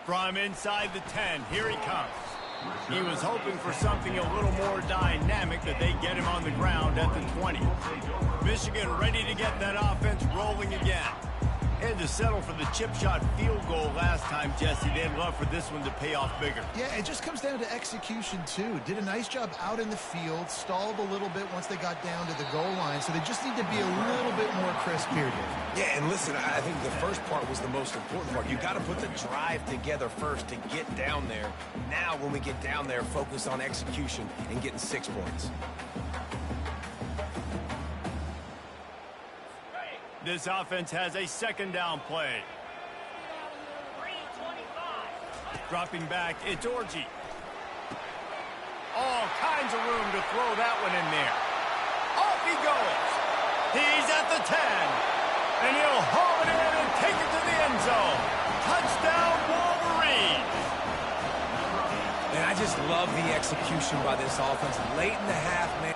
From inside the 10, here he comes. He was hoping for something a little more dynamic, that they get him on the ground at the 20. Michigan ready to get that offense rolling again. Had to settle for the chip shot field goal last time, Jesse. They'd love for this one to pay off bigger. Yeah, it just comes down to execution, too. Did a nice job out in the field, stalled a little bit once they got down to the goal line, so they just need to be a little bit more crisp here, Dave. Yeah, and listen, I think the first part was the most important part. You got to put the drive together first to get down there. Now, when we get down there, focus on execution and getting 6 points. This offense has a second down play. Dropping back, it's Orji. All kinds of room to throw that one in there. Off he goes. He's at the 10. And he'll haul it in and take it to the end zone. Touchdown, Wolverines. And I just love the execution by this offense. Late in the half, man.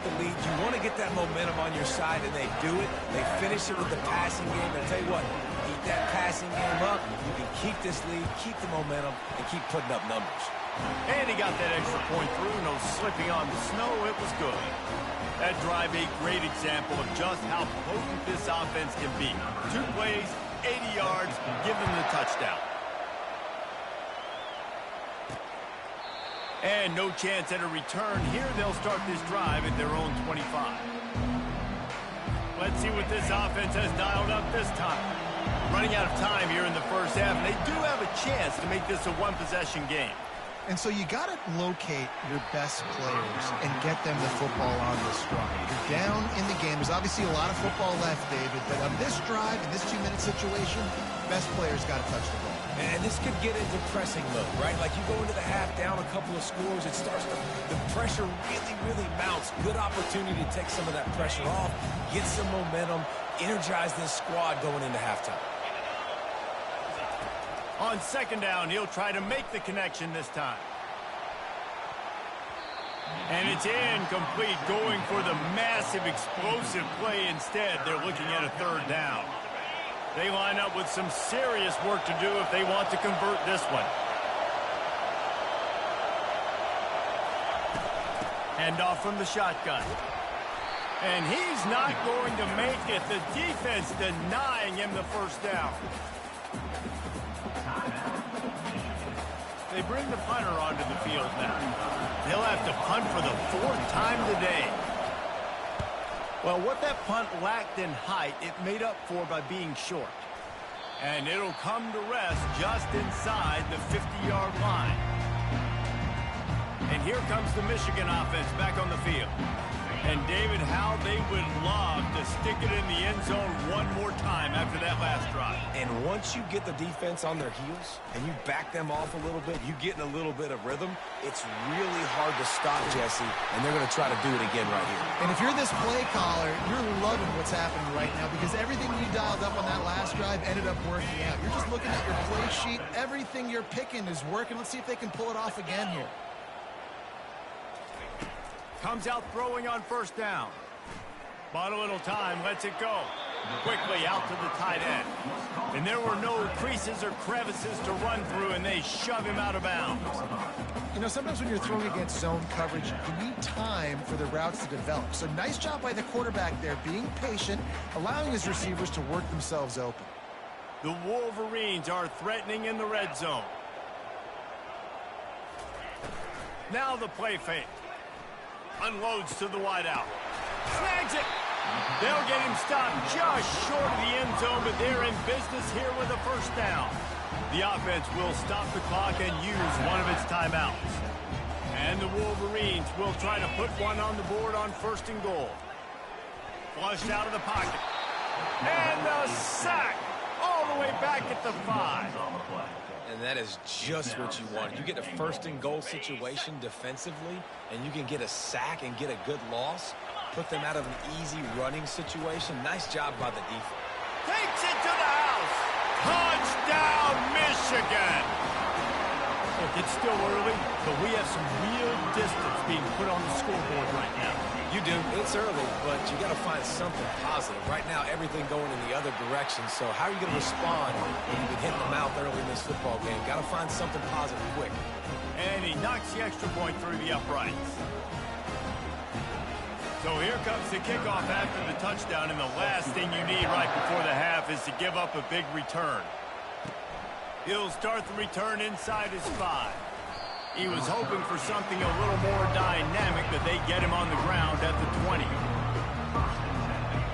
The lead. You want to get that momentum on your side, and they do it. They finish it with the passing game. I'll tell you what, keep that passing game up. You can keep this lead, keep the momentum, and keep putting up numbers. And he got that extra point through. No slipping on the snow. It was good. That drive, a great example of just how potent this offense can be. 2 plays, 80 yards, give them the touchdown. And no chance at a return. Here they'll start this drive at their own 25. Let's see what this offense has dialed up this time. Running out of time here in the first half, and they do have a chance to make this a one-possession game. And so you got to locate your best players and get them the football on this drive. You're down in the game. There's obviously a lot of football left, David, but on this drive, in this 2-minute situation, best players got to touch the ball. And this could get into pressing mode, right? Like you go into the half down a couple of scores, it starts to, the pressure really mounts. Good opportunity to take some of that pressure off, get some momentum, energize this squad going into halftime. On second down, he'll try to make the connection this time. And it's incomplete, going for the massive explosive play instead. They're looking at a third down. They line up with some serious work to do if they want to convert this one. Hand off from the shotgun. And he's not going to make it. The defense denying him the first down. They bring the punter onto the field now. They'll have to punt for the 4th time today. Well, what that punt lacked in height, it made up for by being short. And it'll come to rest just inside the 50-yard line. And here comes the Michigan offense back on the field. And, David, how they would love to stick it in the end zone one more time after that last drive. And once you get the defense on their heels and you back them off a little bit, you get in a little bit of rhythm, it's really hard to stop, Jesse, and they're going to try to do it again right here. And if you're this play caller, you're loving what's happening right now because everything you dialed up on that last drive ended up working out. You're just looking at your play sheet. Everything you're picking is working. Let's see if they can pull it off again here. Comes out throwing on first down. Bought a little time, lets it go. Quickly out to the tight end. And there were no creases or crevices to run through, and they shove him out of bounds. You know, sometimes when you're throwing against zone coverage, you need time for the routes to develop. So nice job by the quarterback there, being patient, allowing his receivers to work themselves open. The Wolverines are threatening in the red zone. Now the play fake. Unloads to the wideout. Snags it. They'll get him stopped just short of the end zone, but they're in business here with a first down. The offense will stop the clock and use one of its timeouts. And the Wolverines will try to put one on the board on 1st and goal. Flushed out of the pocket. And a sack all the way back at the 5. And that is just what you want. You get a 1st and goal situation defensively, and you can get a sack and get a good loss, put them out of an easy running situation. Nice job by the defense. Takes it to the house. Touchdown, Michigan. Look, it's still early, but we have some real distance being put on the scoreboard right now. You do. It's early, but you got to find something positive. Right now, everything going in the other direction. So how are you going to respond when you've been hitting the mouth early in this football game? Got to find something positive quick. And he knocks the extra point through the uprights. So here comes the kickoff after the touchdown, and the last thing you need right before the half is to give up a big return. He'll start the return inside his 5. He was hoping for something a little more dynamic, but they get him on the ground at the 20.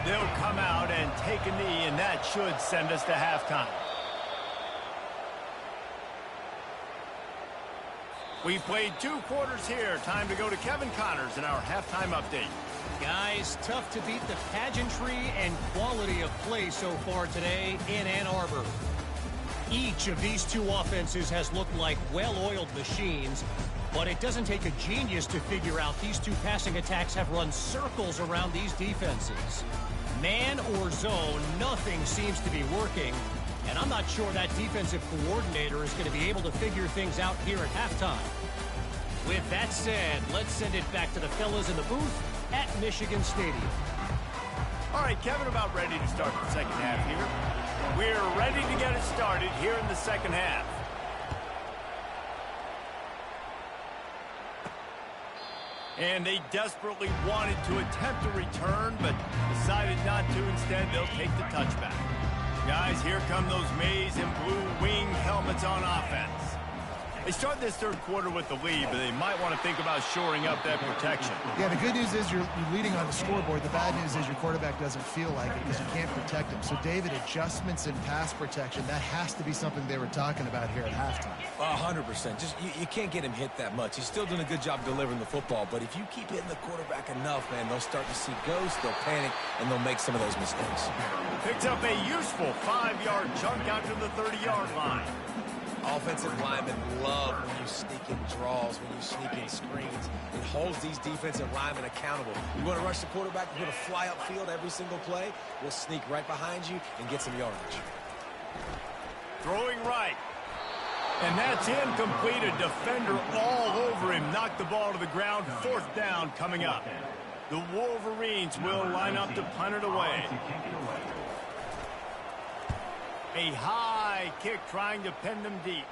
They'll come out and take a knee, and that should send us to halftime. We've played 2 quarters here. Time to go to Kevin Connors in our halftime update. Guys, tough to beat the pageantry and quality of play so far today in Ann Arbor. Each of these 2 offenses has looked like well-oiled machines, but it doesn't take a genius to figure out these 2 passing attacks have run circles around these defenses. Man or zone, nothing seems to be working, and I'm not sure that defensive coordinator is going to be able to figure things out here at halftime. With that said, let's send it back to the fellas in the booth at Michigan Stadium. All right, Kevin, about ready to start the second half here. We're ready to get it started here in the second half. And they desperately wanted to attempt a return, but decided not to. Instead, they'll take the touchback. Guys, here come those maize and blue wing helmets on offense. They start this third quarter with the lead, but they might want to think about shoring up that protection. Yeah, the good news is you're leading on the scoreboard. The bad news is your quarterback doesn't feel like it because you can't protect him. So, David, adjustments in pass protection, that has to be something they were talking about here at halftime. 100%. Just you can't get him hit that much. He's still doing a good job delivering the football, but if you keep hitting the quarterback enough, man, they'll start to see ghosts, they'll panic, and they'll make some of those mistakes. Picks up a useful 5-yard chunk out to the 30-yard line. Offensive linemen love when you sneak in draws, when you sneak in screens. It holds these defensive linemen accountable. You want to rush the quarterback, you want to fly upfield every single play, we'll sneak right behind you and get some yardage. Throwing right. And that's incomplete. A defender all over him. Knocked the ball to the ground. Fourth down coming up. The Wolverines will line up to punt it away. A high kick trying to pin them deep.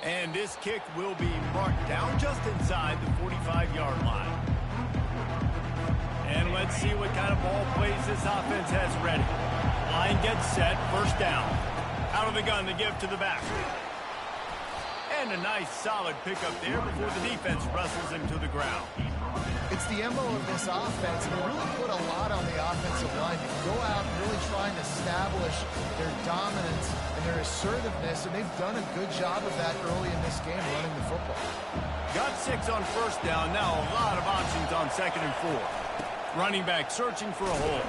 And this kick will be marked down just inside the 45-yard line. And let's see what kind of ball plays this offense has ready. Line gets set. First down. Out of the gun to give to the back. And a nice solid pickup there before the defense wrestles him to the ground. It's the MO of this offense, and they really put a lot on the offensive line to go out and really try and establish their dominance and their assertiveness, and they've done a good job of that early in this game running the football. Got 6 on first down. Now a lot of options on 2nd and 4. Running back searching for a hole.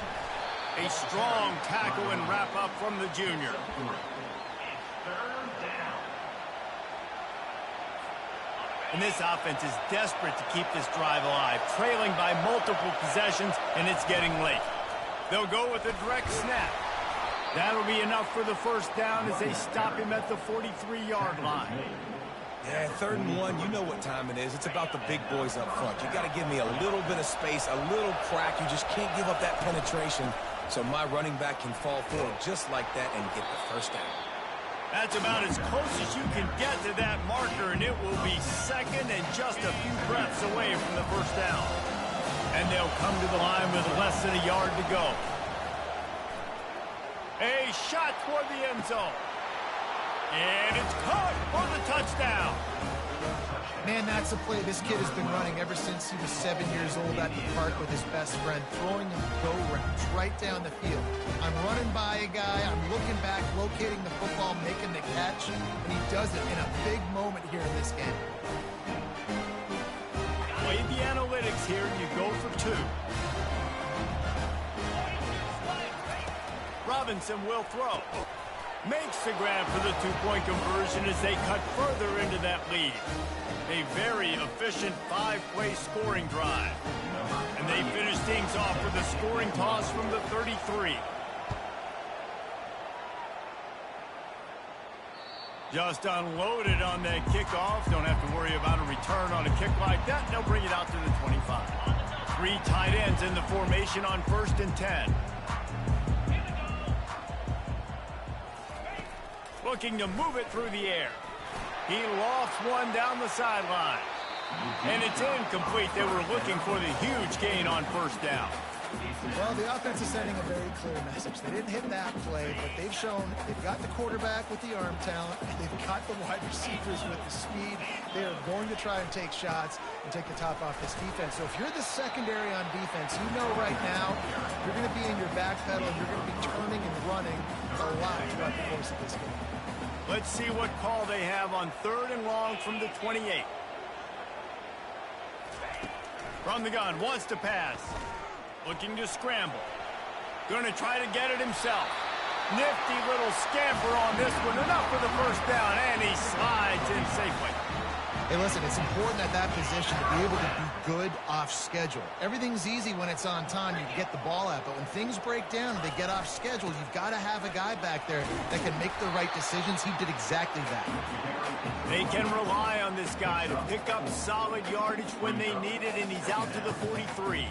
A strong tackle and wrap up from the junior. And this offense is desperate to keep this drive alive, trailing by multiple possessions, and it's getting late. They'll go with a direct snap. That'll be enough for the first down as they stop him at the 43-yard line. Yeah, 3rd and 1, you know what time it is. It's about the big boys up front. You got to give me a little bit of space, a little crack. You just can't give up that penetration, so my running back can fall forward just like that and get the first down. That's about as close as you can get to that marker, and it will be 2nd and just a few breaths away from the first down. And they'll come to the line with less than a yard to go. A shot toward the end zone. And it's caught for the touchdown. Man, that's a play this kid has been running ever since he was 7 years old at the park with his best friend, throwing him go routes right down the field. I'm running by a guy, I'm looking back, locating the football, making the catch, and he does it in a big moment here in this game. Play the analytics here, and you go for 2. Robinson will throw. Makes the grab for the 2-point conversion as they cut further into that lead. A very efficient 5-play scoring drive. And they finish things off with a scoring toss from the 33. Just unloaded on that kickoff. Don't have to worry about a return on a kick like that. They'll bring it out to the 25. 3 tight ends in the formation on 1st and 10. Looking to move it through the air. He lofts one down the sideline. And it's incomplete. They were looking for the huge gain on first down. Well, the offense is sending a very clear message. They didn't hit that play, but they've shown they've got the quarterback with the arm talent. They've got the wide receivers with the speed. They are going to try and take shots and take the top off this defense. So if you're the secondary on defense, you know right now you're going to be in your back pedal. You're going to be turning and running a lot throughout the course of this game. Let's see what call they have on 3rd and long from the 28. From the gun, wants to pass. Looking to scramble. Going to try to get it himself. Nifty little scamper on this one. Enough for the first down, and he slides in safely. Hey, listen, it's important at that position to be able to be good off schedule. Everything's easy when it's on time. You can get the ball out, but when things break down and they get off schedule, you've got to have a guy back there that can make the right decisions. He did exactly that. They can rely on this guy to pick up solid yardage when they need it, and he's out to the 43.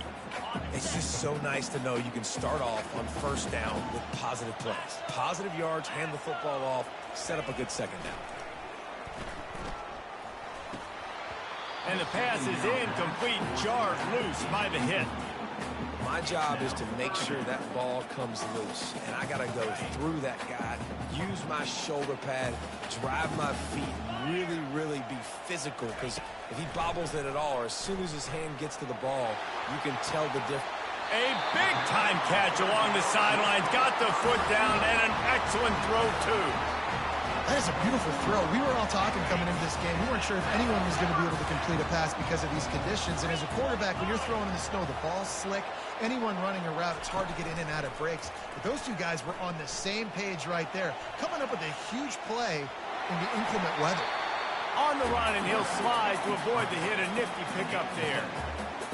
It's just so nice to know you can start off on first down with positive plays. Positive yards, hand the football off, set up a good second down. And the pass is incomplete, jarred loose by the hit. My job is to make sure that ball comes loose, and I got to go through that guy, use my shoulder pad, drive my feet, really be physical, because if he bobbles it at all, or as soon as his hand gets to the ball, you can tell the difference. A big-time catch along the sidelines, got the foot down, and an excellent throw, too. That is a beautiful throw. We were all talking coming into this game. We weren't sure if anyone was going to be able to complete a pass because of these conditions. And as a quarterback, when you're throwing in the snow, the ball's slick. Anyone running a route, it's hard to get in and out of breaks. But those two guys were on the same page right there, coming up with a huge play in the inclement weather. On the run, and he'll slide to avoid the hit. A nifty pickup there.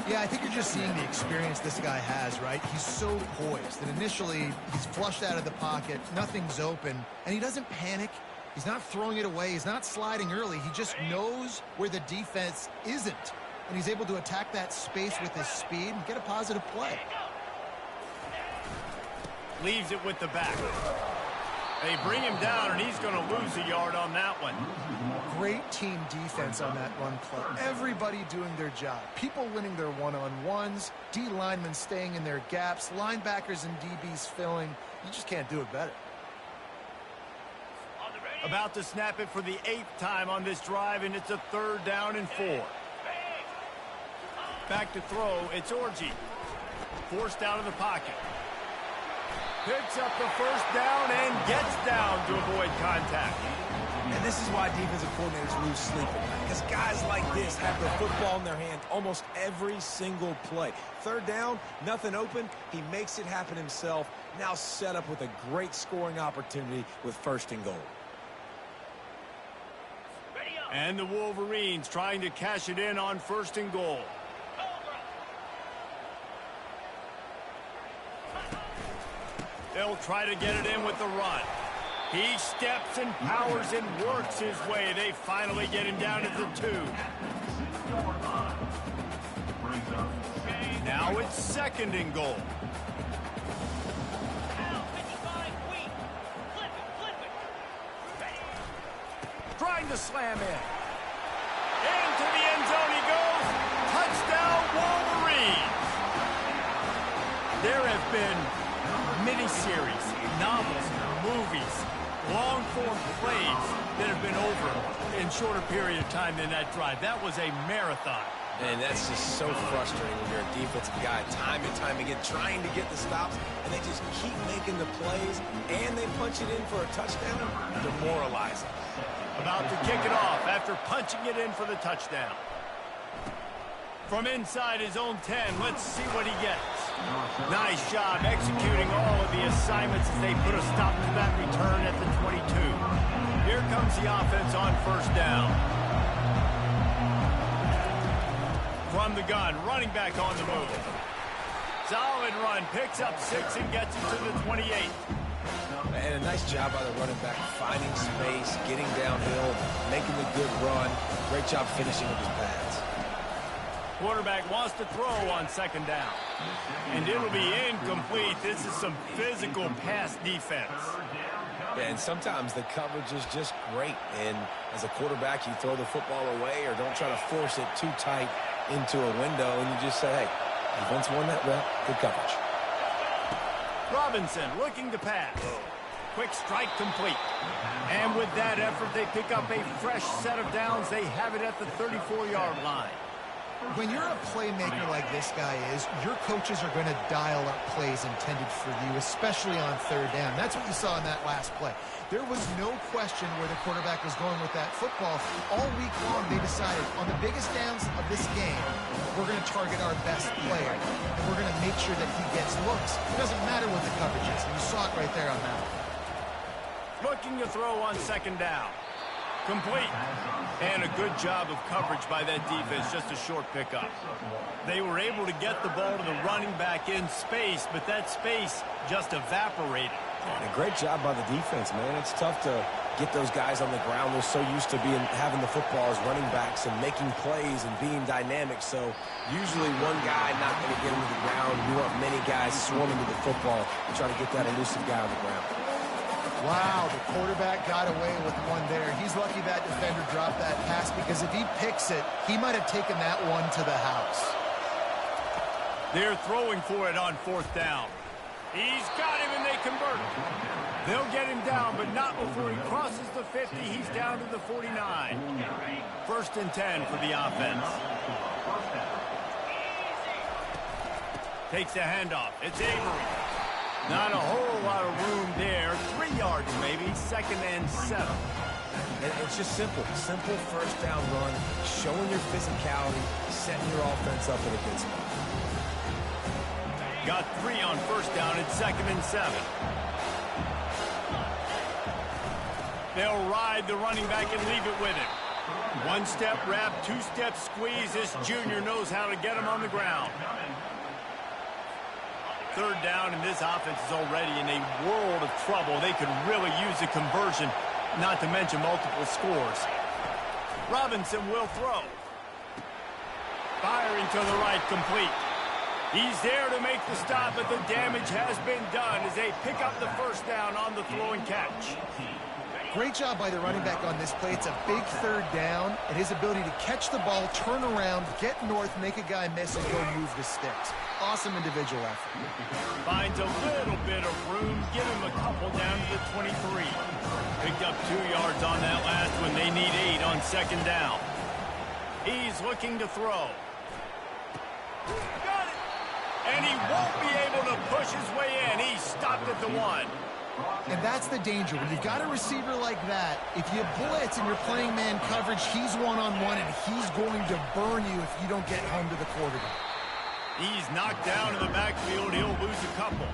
Yeah, I think you're just seeing the experience this guy has, right? He's so poised that initially he's flushed out of the pocket, nothing's open, and he doesn't panic. He's not throwing it away. He's not sliding early. He just knows where the defense isn't. And he's able to attack that space with his speed and get a positive play. Leaves it with the back. They bring him down, and he's going to lose a yard on that one. Great team defense on that run play. Everybody doing their job. People winning their one-on-ones, D linemen staying in their gaps, linebackers and DBs filling. You just can't do it better. About to snap it for the 8th time on this drive, and it's a 3rd down and 4. Back to throw, it's Orji. Forced out of the pocket. Picks up the 1st down and gets down to avoid contact. And this is why defensive coordinators lose sleep at night, because guys like this have the football in their hand almost every single play. 3rd down, nothing open. He makes it happen himself. Now set up with a great scoring opportunity with 1st and goal. And the Wolverines trying to cash it in on 1st and goal. They'll try to get it in with the run. He steps and powers and works his way. They finally get him down at the 2. Now it's 2nd and goal. Trying to slam in. Into the end zone he goes. Touchdown, Wolverines. There have been miniseries, novels, movies, long-form plays that have been over in shorter period of time than that drive. That was a marathon. And that's just so frustrating when you're a defensive guy, time and time again, trying to get the stops, and they just keep making the plays, and they punch it in for a touchdown. Demoralizing. About to kick it off after punching it in for the touchdown. From inside his own 10, let's see what he gets. Nice job executing all of the assignments as they put a stop to that return at the 22. Here comes the offense on 1st down. From the gun, running back on the move. Solid run, picks up 6 and gets it to the 28. And a nice job by the running back, finding space, getting downhill, making a good run. Great job finishing with his pads. Quarterback wants to throw on 2nd down. And it'll be incomplete. This is some physical pass defense. Yeah, and sometimes the coverage is just great. And as a quarterback, you throw the football away or don't try to force it too tight into a window, and you just say, hey, defense won that rep, good coverage. Robinson looking to pass. Quick strike complete. And with that effort, they pick up a fresh set of downs. They have it at the 34-yard line. When you're a playmaker like this guy is, your coaches are going to dial up plays intended for you, especially on 3rd down. That's what you saw in that last play. There was no question where the quarterback was going with that football. All week long, they decided on the biggest downs of this game, we're going to target our best player. And we're going to make sure that he gets looks. It doesn't matter what the coverage is. And you saw it right there on that one. Looking to throw on 2nd down. Complete. And a good job of coverage by that defense, just a short pickup. They were able to get the ball to the running back in space, but that space just evaporated. And a great job by the defense, man. It's tough to get those guys on the ground. They're so used to having the football as running backs and making plays and being dynamic. So usually one guy not going to get him to the ground. You want many guys swarming to the football and try to get that elusive guy on the ground. Wow, the quarterback got away with one there. He's lucky that defender dropped that pass, because if he picks it, he might have taken that one to the house. They're throwing for it on 4th down. He's got him, and they convert. They'll get him down, but not before he crosses the 50. He's down to the 49. 1st and 10 for the offense. Takes the handoff. It's Avery. Not a whole lot of room there. 3 yards maybe. 2nd and 7. And it's just simple. Simple 1st down run, showing your physicality, setting your offense up in a good spot. Got 3 on 1st down. It's 2nd and 7. They'll ride the running back and leave it with him. 1-step wrap, 2-step squeeze. This junior knows how to get him on the ground. 3rd down, and this offense is already in a world of trouble. They could really use a conversion not to mention multiple scores. Robinson will throw. Firing to the right, complete. He's there to make the stop, but the damage has been done as they pick up the first down on the throw and catch. Great job by the running back on this play. It's a big third down, and his ability to catch the ball, turn around, get north, make a guy miss, and go move the sticks. Awesome individual effort. Finds a little bit of room, give him a couple down to the 23. Picked up 2 yards on that last one. They need 8 on second down. He's looking to throw. Got it! And he won't be able to push his way in. He stopped at the 1. And that's the danger. When you've got a receiver like that, if you blitz and you're playing man coverage, he's one-on-one, and he's going to burn you if you don't get home to the quarterback. He's knocked down in the backfield. He'll lose a couple.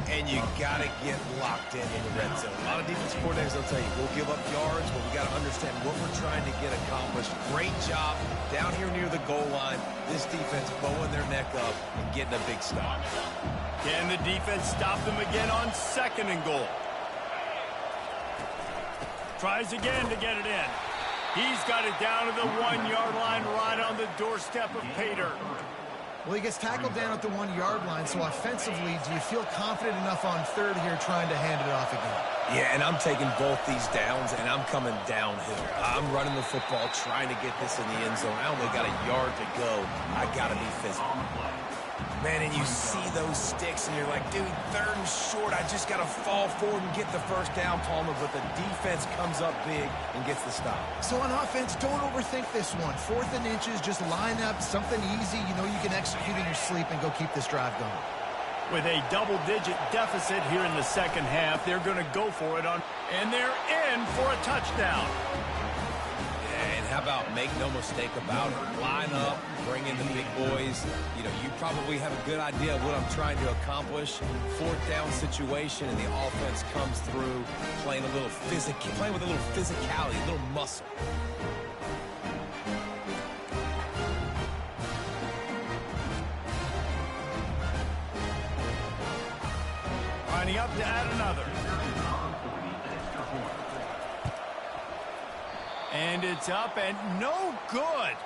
And you got to get locked in the red zone. A lot of defensive coordinators will tell you, we'll give up yards, but we got to understand what we're trying to get accomplished. Great job down here near the goal line. This defense bowing their neck up and getting a big stop. Can the defense stop them again on second and goal? Tries again to get it in. He's got it down to the 1-yard line, right on the doorstep of Pater. Well, he gets tackled down at the 1-yard line, so offensively, do you feel confident enough on third here trying to hand it off again? Yeah, and I'm taking both these downs, and I'm coming downhill. I'm running the football, trying to get this in the end zone. I only got a yard to go. I got to be physical. Man, and you see those sticks, and you're like, dude, third and short. I just got to fall forward and get the first down, Palmer, but the defense comes up big and gets the stop. So on offense, don't overthink this one. 4th and inches, just line up, something easy. You know you can execute in your sleep and go keep this drive going. With a double-digit deficit here in the second half, they're going to go for it and they're in for a touchdown. And how about make no mistake about it? Line up, bring in the big boys. You know, you probably have a good idea of what I'm trying to accomplish. 4th down situation, and the offense comes through playing with a little physicality, a little muscle. Lining up to add another. And it's up and no good.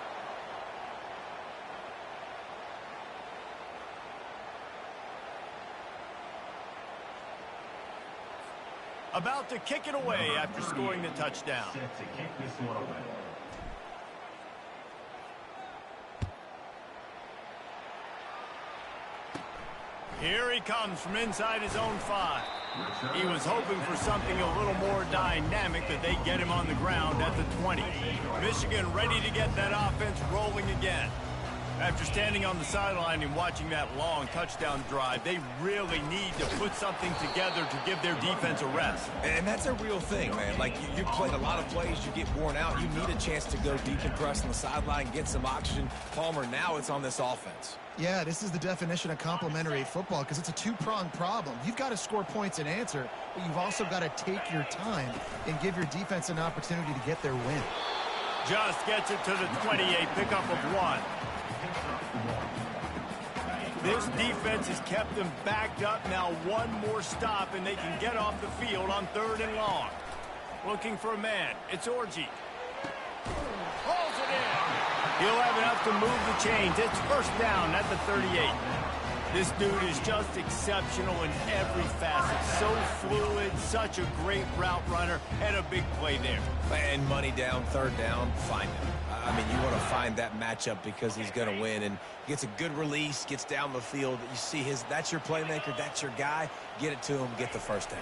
About to kick it away after scoring the touchdown. Set to kick this one away. Here he comes from inside his own 5. He was hoping for something a little more dynamic, but they get him on the ground at the 20. Michigan ready to get that offense rolling again. After standing on the sideline and watching that long touchdown drive, they really need to put something together to give their defense a rest. And that's a real thing, man. Like, you played a lot of plays, you get worn out. You need a chance to go decompress on the sideline, get some oxygen. Palmer, now it's on this offense. Yeah, this is the definition of complementary football because it's a two-pronged problem. You've got to score points and answer, but you've also got to take your time and give your defense an opportunity to get their win. Just gets it to the 28, pickup of 1. This defense has kept them backed up. Now one more stop, and they can get off the field on 3rd and long. Looking for a man. It's Orji. Pulls it in. He'll have enough to move the chains. It's first down at the 38. This dude is just exceptional in every facet. So fluid, such a great route runner, and a big play there. And money down, 3rd down, find him. I mean, you want to find that matchup because he's going to win, and gets a good release, gets down the field. You see that's your playmaker, that's your guy. Get it to him, get the first down.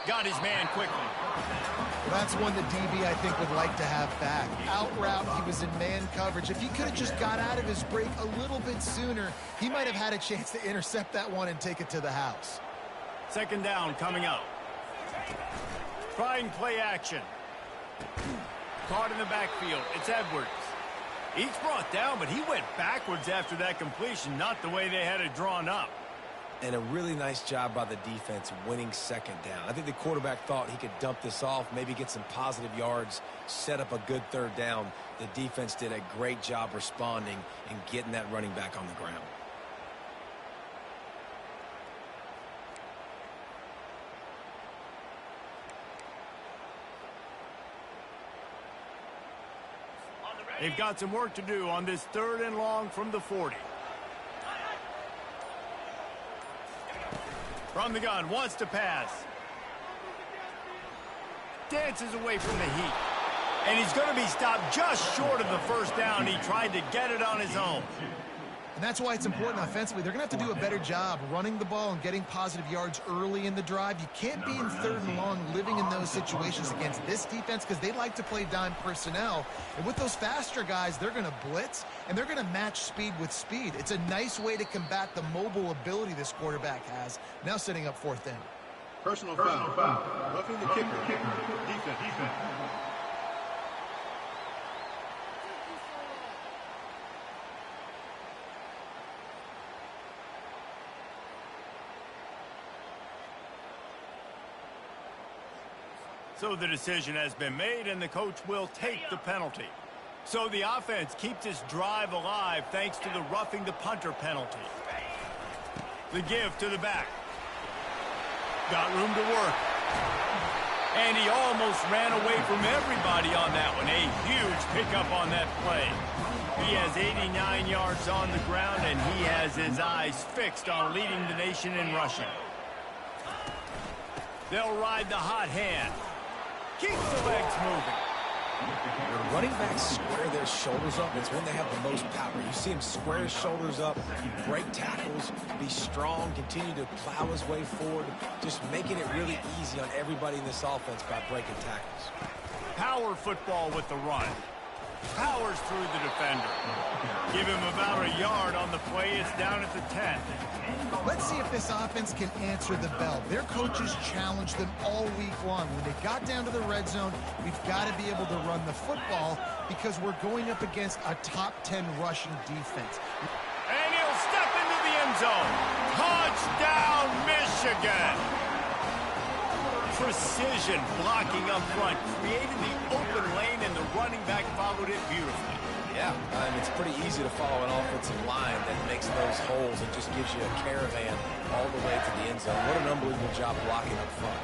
Got his man quickly. Well, that's one the DB, I think, would like to have back. Out route, he was in man coverage. If he could have just got out of his break a little bit sooner, he might have had a chance to intercept that one and take it to the house. 2nd down coming up. Trying play action. Caught in the backfield. It's Edwards. He's brought down, but he went backwards after that completion, not the way they had it drawn up. And a really nice job by the defense winning 2nd down. I think the quarterback thought he could dump this off, maybe get some positive yards, set up a good 3rd down. The defense did a great job responding and getting that running back on the ground. They've got some work to do on this 3rd and long from the 40. From the gun, wants to pass. Dances away from the heat. And he's going to be stopped just short of the first down. He tried to get it on his own. And that's why it's important offensively. They're going to have to do a better job running the ball and getting positive yards early in the drive. You can't be in 3rd and long living in those situations against this defense because they like to play dime personnel. And with those faster guys, they're going to blitz, and they're going to match speed with speed. It's a nice way to combat the mobile ability this quarterback has. Now setting up 4th down. Personal foul. Roughing the kicker. Defense. So the decision has been made, and the coach will take the penalty. So the offense keeps its drive alive thanks to the roughing the punter penalty. The give to the back. Got room to work. And he almost ran away from everybody on that one. A huge pickup on that play. He has 89 yards on the ground, and he has his eyes fixed on leading the nation in rushing. They'll ride the hot hand. Keeps the legs moving. When running backs square their shoulders up, it's when they have the most power. You see him square his shoulders up, break tackles, be strong, continue to plow his way forward, just making it really easy on everybody in this offense by breaking tackles. Power football with the run. Powers through the defender. Give him about a yard on the play. It's down at the 10. Let's see if this offense can answer the bell. Their coaches challenged them all week long. When they got down to the red zone, we've got to be able to run the football because we're going up against a top 10 rushing defense. And he'll step into the end zone. Touchdown, Michigan! Precision blocking up front, created the open lane, and the running back followed it beautifully. Yeah, and it's pretty easy to follow an offensive line that makes those holes and just gives you a caravan all the way to the end zone. What an unbelievable job blocking up front.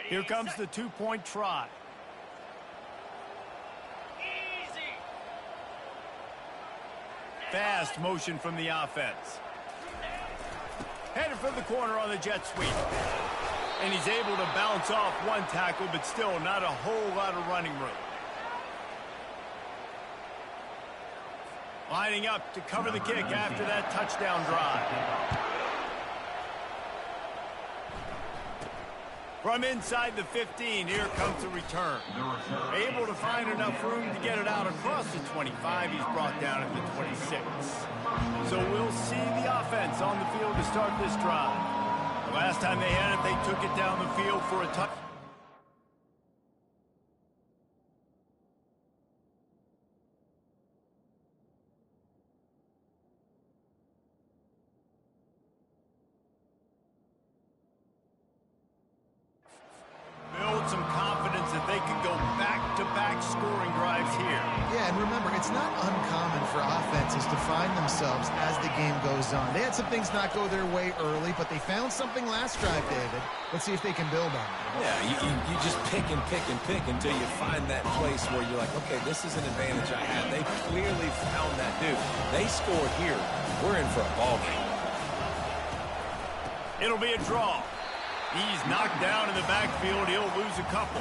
Here comes the two-point try. Fast motion from the offense. Headed for the corner on the jet sweep. And he's able to bounce off one tackle, but still not a whole lot of running room. Lining up to cover the kick after that touchdown drive. From inside the 15, here comes the return. Able to find enough room to get it out across the 25. He's brought down at the 26. So we'll see the offense on the field to start this drive. The last time they had it, they took it down the field for a touchdown. Some confidence that they could go back-to-back scoring drives here. Yeah, and remember, it's not uncommon for offenses to find themselves as the game goes on. They had some things not go their way early, but they found something last drive, David. Let's see if they can build on it. Yeah, you just pick and pick and pick until you find that place where you're like, okay, this is an advantage I have. They clearly found that dude. They scored here. We're in for a ball game. It'll be a draw. He's knocked down in the backfield. He'll lose a couple.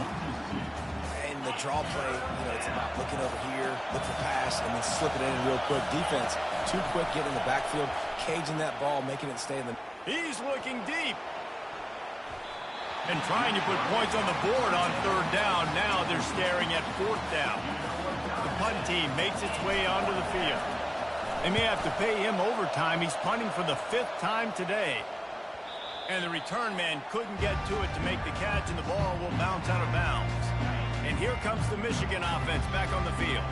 And the draw play, it's about looking over here, look for pass, and then slipping it in real quick. Defense, too quick getting in the backfield, caging that ball, making it stay in the... He's looking deep. And trying to put points on the board on third down. Now they're staring at fourth down. The punt team makes its way onto the field. They may have to pay him overtime. He's punting for the 5th time today. And the return man couldn't get to it to make the catch, and the ball will bounce out of bounds. And here comes the Michigan offense back on the field.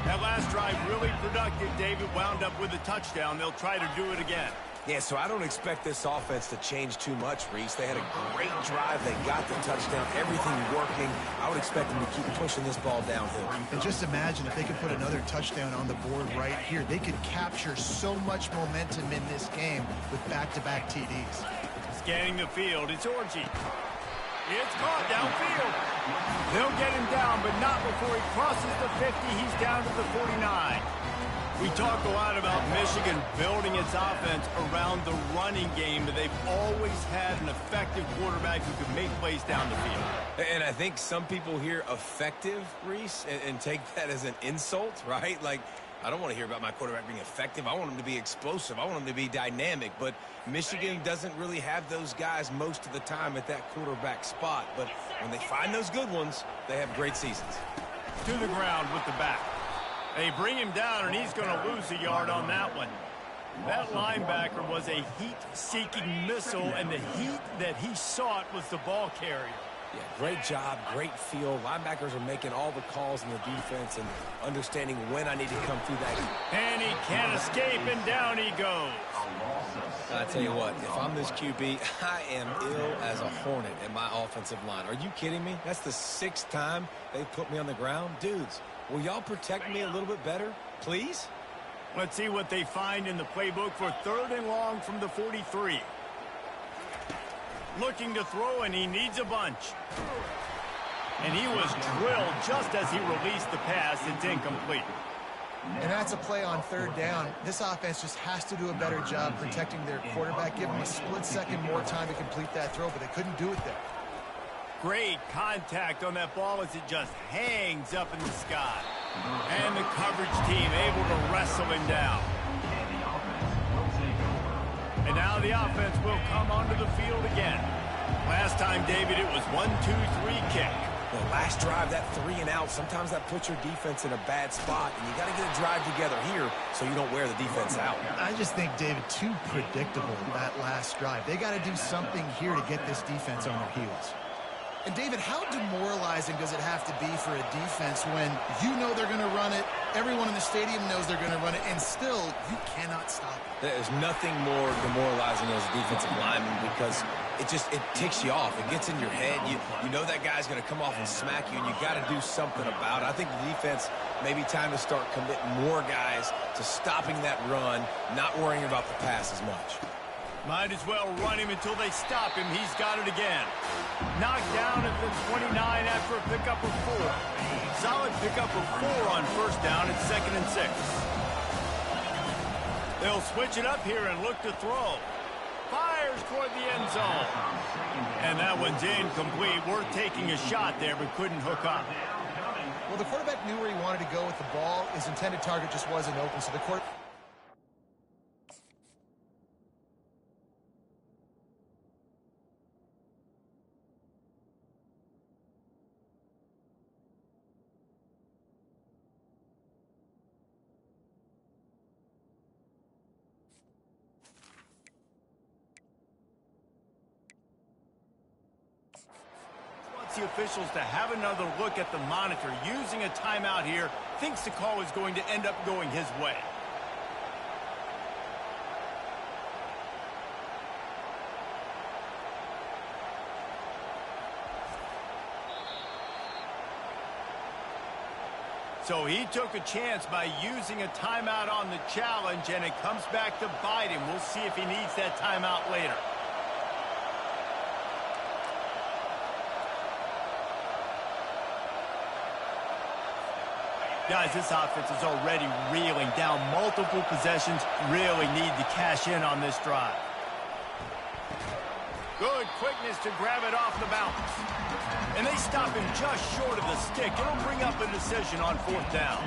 That last drive really productive. David wound up with a touchdown. They'll try to do it again. Yeah, so I don't expect this offense to change too much, Reese. They had a great drive. They got the touchdown. Everything working. I would expect them to keep pushing this ball downhill. And just imagine if they could put another touchdown on the board right here. They could capture so much momentum in this game with back-to-back TDs. Scanning the field, it's Orji. It's caught downfield. They'll get him down, but not before he crosses the 50. He's down to the 49. We talk a lot about Michigan building its offense around the running game, but they've always had an effective quarterback who can make plays down the field. And I think some people hear effective, Reese, and take that as an insult, right? Like, I don't want to hear about my quarterback being effective. I want him to be explosive. I want him to be dynamic. But Michigan doesn't really have those guys most of the time at that quarterback spot. But when they find those good ones, they have great seasons. To the ground with the back. They bring him down, and he's going to lose a yard on that one. That linebacker was a heat-seeking missile, and the heat that he sought was the ball carrier. Yeah, great job, great feel. Linebackers are making all the calls in the defense and understanding when I need to come through that. And he can't escape, and down he goes. I tell you what, if I'm this QB, I am ill as a hornet in my offensive line. Are you kidding me? That's the 6th time they've put me on the ground. Dudes, will y'all protect me a little bit better, please? Let's see what they find in the playbook for 3rd and long from the 43. Looking to throw, and he needs a bunch. And he was drilled just as he released the pass. It's incomplete. And that's a play on 3rd down. This offense just has to do a better job protecting their quarterback. Give them a split second more time to complete that throw, but they couldn't do it there. Great contact on that ball as it just hangs up in the sky. And the coverage team able to wrestle him down. And now the offense will come onto the field again. Last time, David, it was 1-2-3 kick. The last drive, that 3 and out, sometimes that puts your defense in a bad spot, and you got to get a drive together here so you don't wear the defense out. I just think, David, too predictable that last drive. They got to do something here to get this defense on their heels. And, David, how demoralizing does it have to be for a defense when you know they're going to run it, everyone in the stadium knows they're going to run it, and still you cannot stop it? There's nothing more demoralizing as a defensive lineman because it ticks you off. It gets in your head. You know that guy's going to come off and smack you, and you got to do something about it. I think the defense may be time to start committing more guys to stopping that run, not worrying about the pass as much. Might as well run him until they stop him. He's got it again. Knocked down at the 29 after a pickup of 4. Solid pickup of 4 on 1st down. It's 2nd and 6. They'll switch it up here and look to throw. Fires toward the end zone. And that one's incomplete. Worth taking a shot there, but couldn't hook up. Well, the quarterback knew where he wanted to go with the ball. His intended target just wasn't open, so the quarterback... The officials to have another look at the monitor using a timeout here. Thinks the call is going to end up going his way. So he took a chance by using a timeout on the challenge, and it comes back to bite him. We'll see if he needs that timeout later. Guys, this offense is already reeling down multiple possessions. Really need to cash in on this drive. Good quickness to grab it off the bounce. And they stop him just short of the stick. It'll bring up a decision on 4th down.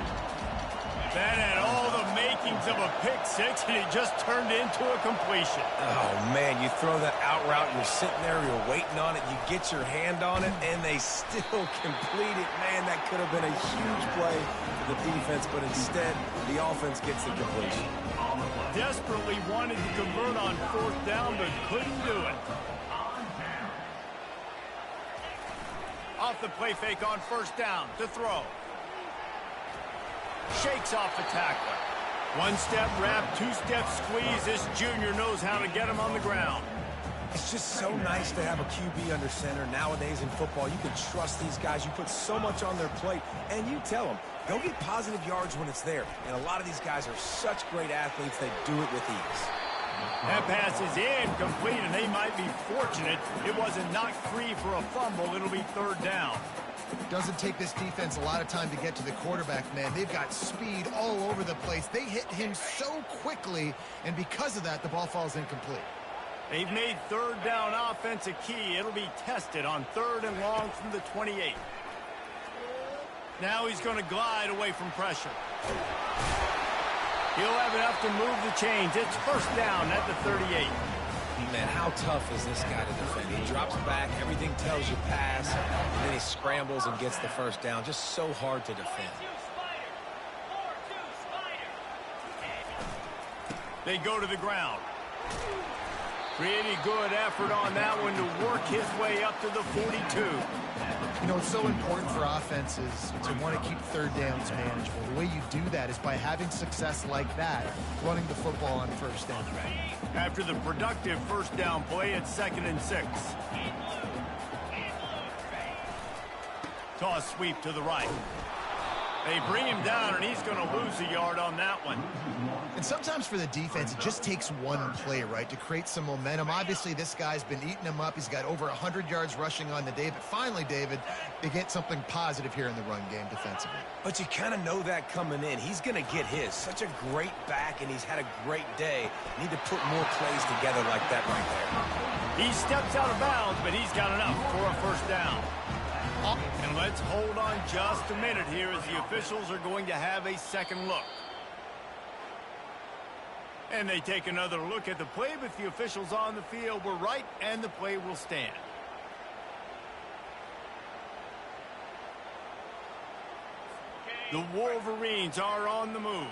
That had all the makings of a pick six, and it just turned into a completion. Oh, man, you throw that out route, you're sitting there, you're waiting on it, you get your hand on it, and they still complete it. Man, that could have been a huge play for the defense, but instead, the offense gets the completion. Desperately wanted to convert on 4th down, but couldn't do it. Off the play fake on 1st down to throw. Shakes off the tackler. 1-step wrap, 2-step squeeze. This junior knows how to get him on the ground. It's just so nice to have a QB under center. Nowadays in football, you can trust these guys. You put so much on their plate, and you tell them, go get positive yards when it's there. And a lot of these guys are such great athletes, they do it with ease. That pass is incomplete, and they might be fortunate it wasn't knocked free for a fumble. It'll be 3rd down. Doesn't take this defense a lot of time to get to the quarterback, man. They've got speed all over the place. They hit him so quickly, and because of that, the ball falls incomplete. They've made 3rd down offense a key. It'll be tested on 3rd and long from the 28. Now he's going to glide away from pressure. He'll have enough to move the chains. It's 1st down at the 38. Man, how tough is this guy to defend? He drops back, everything tells you pass, and then he scrambles and gets the 1st down. Just so hard to defend. They go to the ground. Pretty good effort on that one to work his way up to the 42. You know, it's so important for offenses to want to keep 3rd downs manageable. The way you do that is by having success like that, running the football on 1st down. After the productive 1st down play, it's 2nd and 6. Toss sweep to the right. They bring him down, and he's going to lose a yard on that one. And sometimes for the defense, it just takes one play, right, to create some momentum. Obviously, this guy's been eating him up. He's got over 100 yards rushing on the day. But finally, David, they get something positive here in the run game defensively. But you kind of know that coming in. He's going to get his. Such a great back, and he's had a great day. Need to put more plays together like that right there. He steps out of bounds, but he's got enough for a 1st down. And let's hold on just a minute here as the officials are going to have a second look. And they take another look at the play, but the officials on the field were right, and the play will stand. The Wolverines are on the move.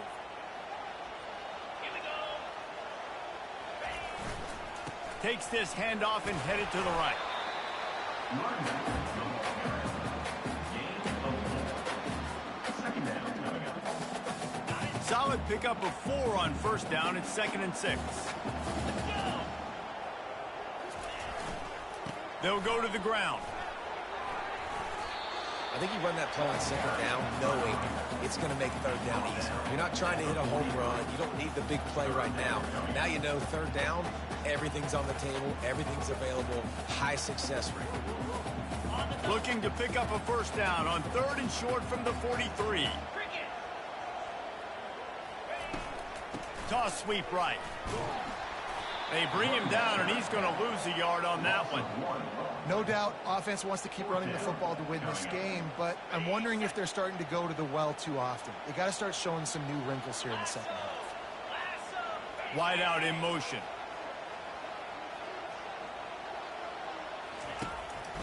Takes this handoff and headed to the right. Solid pickup of 4 on 1st down. It's 2nd and 6. They'll go to the ground. I think you run that play on 2nd down knowing it's going to make 3rd down easy. You're not trying to hit a home run. You don't need the big play right now. Now you know 3rd down, everything's on the table, everything's available, high success rate. Looking to pick up a 1st down on 3rd and short from the 43. Toss sweep right. They bring him down, and he's going to lose a yard on that one. No doubt, offense wants to keep running the football to win this game, but I'm wondering if they're starting to go to the well too often. They got to start showing some new wrinkles here in the 2nd half. Wide out in motion.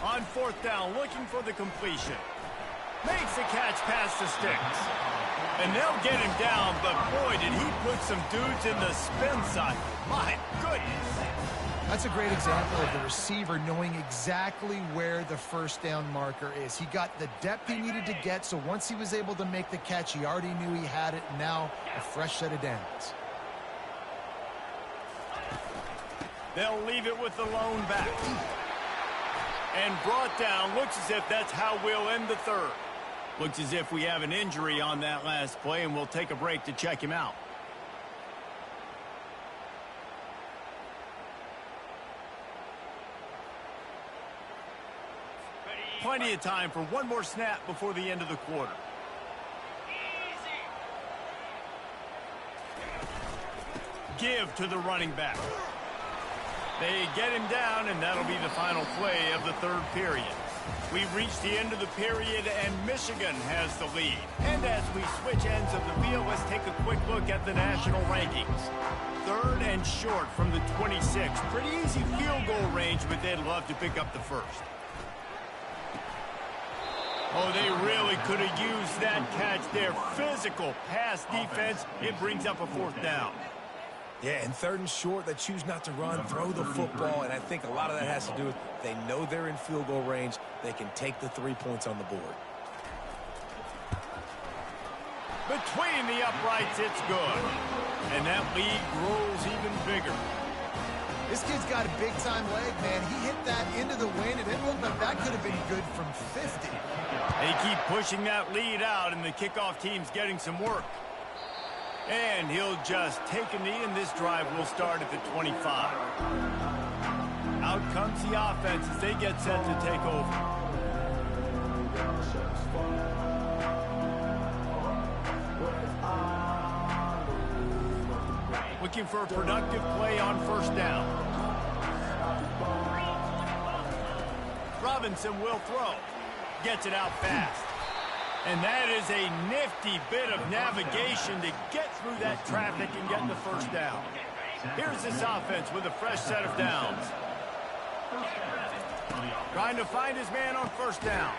On 4th down, looking for the completion. Makes the catch past the sticks. And they'll get him down, but boy, did he put some dudes in the spin cycle. My goodness. That's a great example of the receiver knowing exactly where the 1st down marker is. He got the depth he needed to get, so once he was able to make the catch, he already knew he had it. Now, a fresh set of downs. They'll leave it with the lone back. And brought down. Looks as if that's how we'll end the 3rd. Looks as if we have an injury on that last play, and we'll take a break to check him out. Plenty of time for one more snap before the end of the quarter. Give to the running back. They get him down, and that'll be the final play of the third period. We've reached the end of the period, and Michigan has the lead. And as we switch ends of the field, let's take a quick look at the national rankings. Third and short from the 26. Pretty easy field goal range, but they'd love to pick up the first. Oh, they really could have used that catch there. Physical pass defense. It brings up a fourth down. Yeah, and third and short, they choose not to run, throw the football, and I think a lot of that has to do with they know they're in field goal range. They can take the 3 points on the board. Between the uprights, it's good. And that lead grows even bigger. This kid's got a big-time leg, man. He hit that into the wind, and it looked like that could have been good from 50. They keep pushing that lead out, and the kickoff team's getting some work. And he'll just take a knee, and this drive will start at the 25. Out comes the offense as they get set to take over. Looking for a productive play on first down. Robinson will throw. Gets it out fast. And that is a nifty bit of navigation to get through that traffic and get the first down. Here's this offense with a fresh set of downs. Trying to find his man on first down.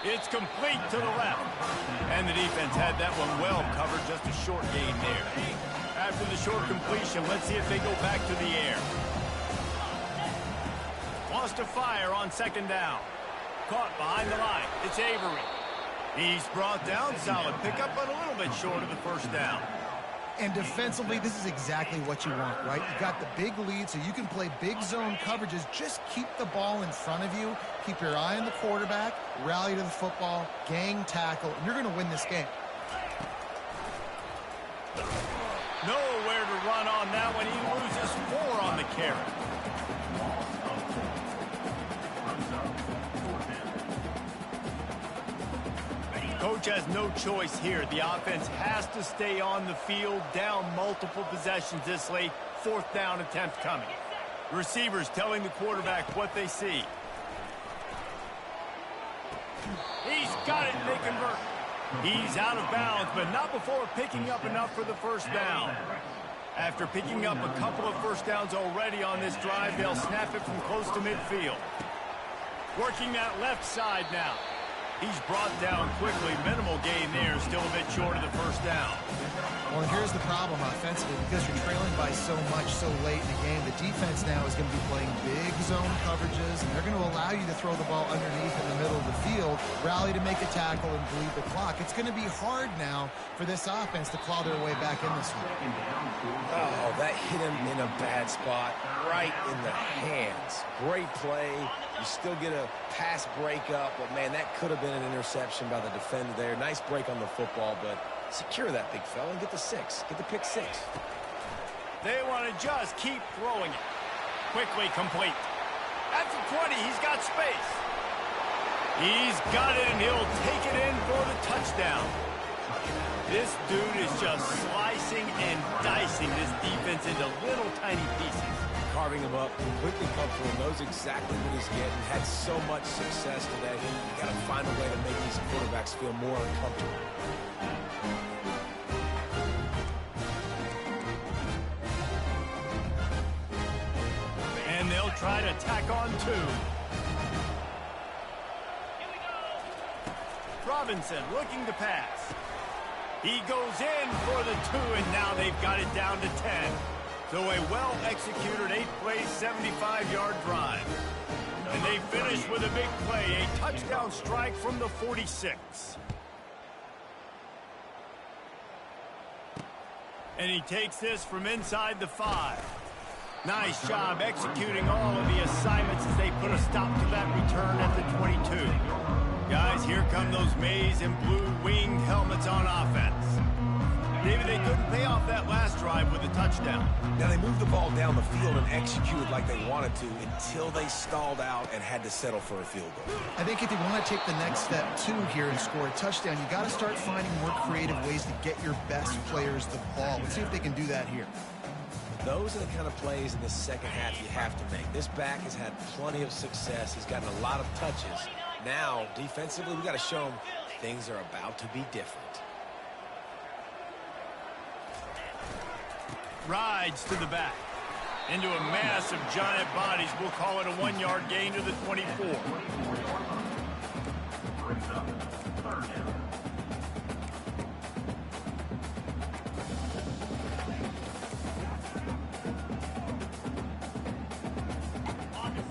It's complete to the left. And the defense had that one well covered, just a short gain there. After the short completion, let's see if they go back to the air. Lost to fire on second down. Caught behind the line. It's Avery. He's brought down, solid pickup, but a little bit short of the first down. And defensively, this is exactly what you want, right? You got the big lead, so you can play big zone coverages. Just keep the ball in front of you. Keep your eye on the quarterback, rally to the football, gang tackle, and you're going to win this game. Nowhere to run on that one. He loses 4 on the carry. Coach has no choice here. The offense has to stay on the field, down multiple possessions this late. Fourth down attempt coming. The receivers telling the quarterback what they see. He's got it, and they convert. He's out of bounds, but not before picking up enough for the first down. After picking up a couple of first downs already on this drive, they'll snap it from close to midfield. Working that left side now. He's brought down quickly. Minimal gain there. Still a bit short of the first down. Well, here's the problem offensively. Because you're trailing by so much so late in the game, the defense now is going to be playing big zone coverages, and they're going to allow you to throw the ball underneath in the middle of the field, rally to make a tackle, and bleed the clock. It's going to be hard now for this offense to claw their way back in this one. Oh, that hit him in a bad spot, right in the hands. Great play. You still get a pass breakup, but, man, that could have been an interception by the defender there. Nice break on the football, but secure that big fella and get the 6. Get the pick 6. They want to just keep throwing it. Quickly complete. At the 20, he's got space. He's got it, and he'll take it in for the touchdown. This dude is just slicing and dicing this defense into little tiny pieces. Carving him up, completely comfortable, knows exactly what he's getting, had so much success today. You got to find a way to make these quarterbacks feel more uncomfortable. And they'll try to tack on 2. Robinson looking to pass. He goes in for the 2, and now they've got it down to 10. So a well-executed 8-play, 75-yard drive. And they finish with a big play, a touchdown strike from the 46. And he takes this from inside the 5. Nice job executing all of the assignments as they put a stop to that return at the 22. Guys, here come those maize and blue winged helmets on offense. David, they couldn't pay off that last drive with a touchdown. Now, they moved the ball down the field and executed like they wanted to until they stalled out and had to settle for a field goal. I think if you want to take the next step, too, here and score a touchdown, you got to start finding more creative ways to get your best players the ball. Let's see if they can do that here. Those are the kind of plays in the second half you have to make. This back has had plenty of success. He's gotten a lot of touches. Now, defensively, we got to show him things are about to be different. Rides to the back. Into a mass of giant bodies. We'll call it a 1-yard gain to the 24.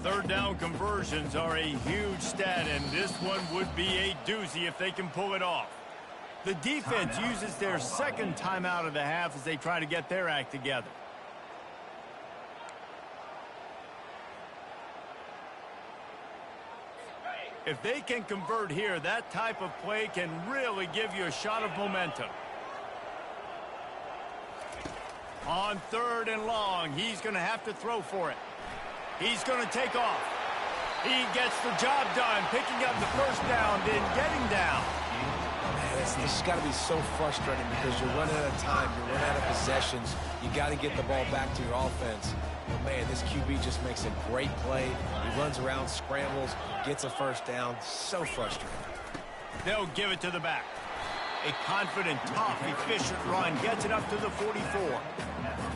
Third down conversions are a huge stat, and this one would be a doozy if they can pull it off. The defense uses their second timeout of the half as they try to get their act together. If they can convert here, that type of play can really give you a shot of momentum. On 3rd and long, he's going to have to throw for it. He's going to take off. He gets the job done, picking up the first down, then getting down. Man, this has got to be so frustrating because you're running out of time. You're running out of possessions. You got to get the ball back to your offense. But, man, this QB just makes a great play. He runs around, scrambles, gets a first down. So frustrating. They'll give it to the back. A confident, tough, efficient run gets it up to the 44.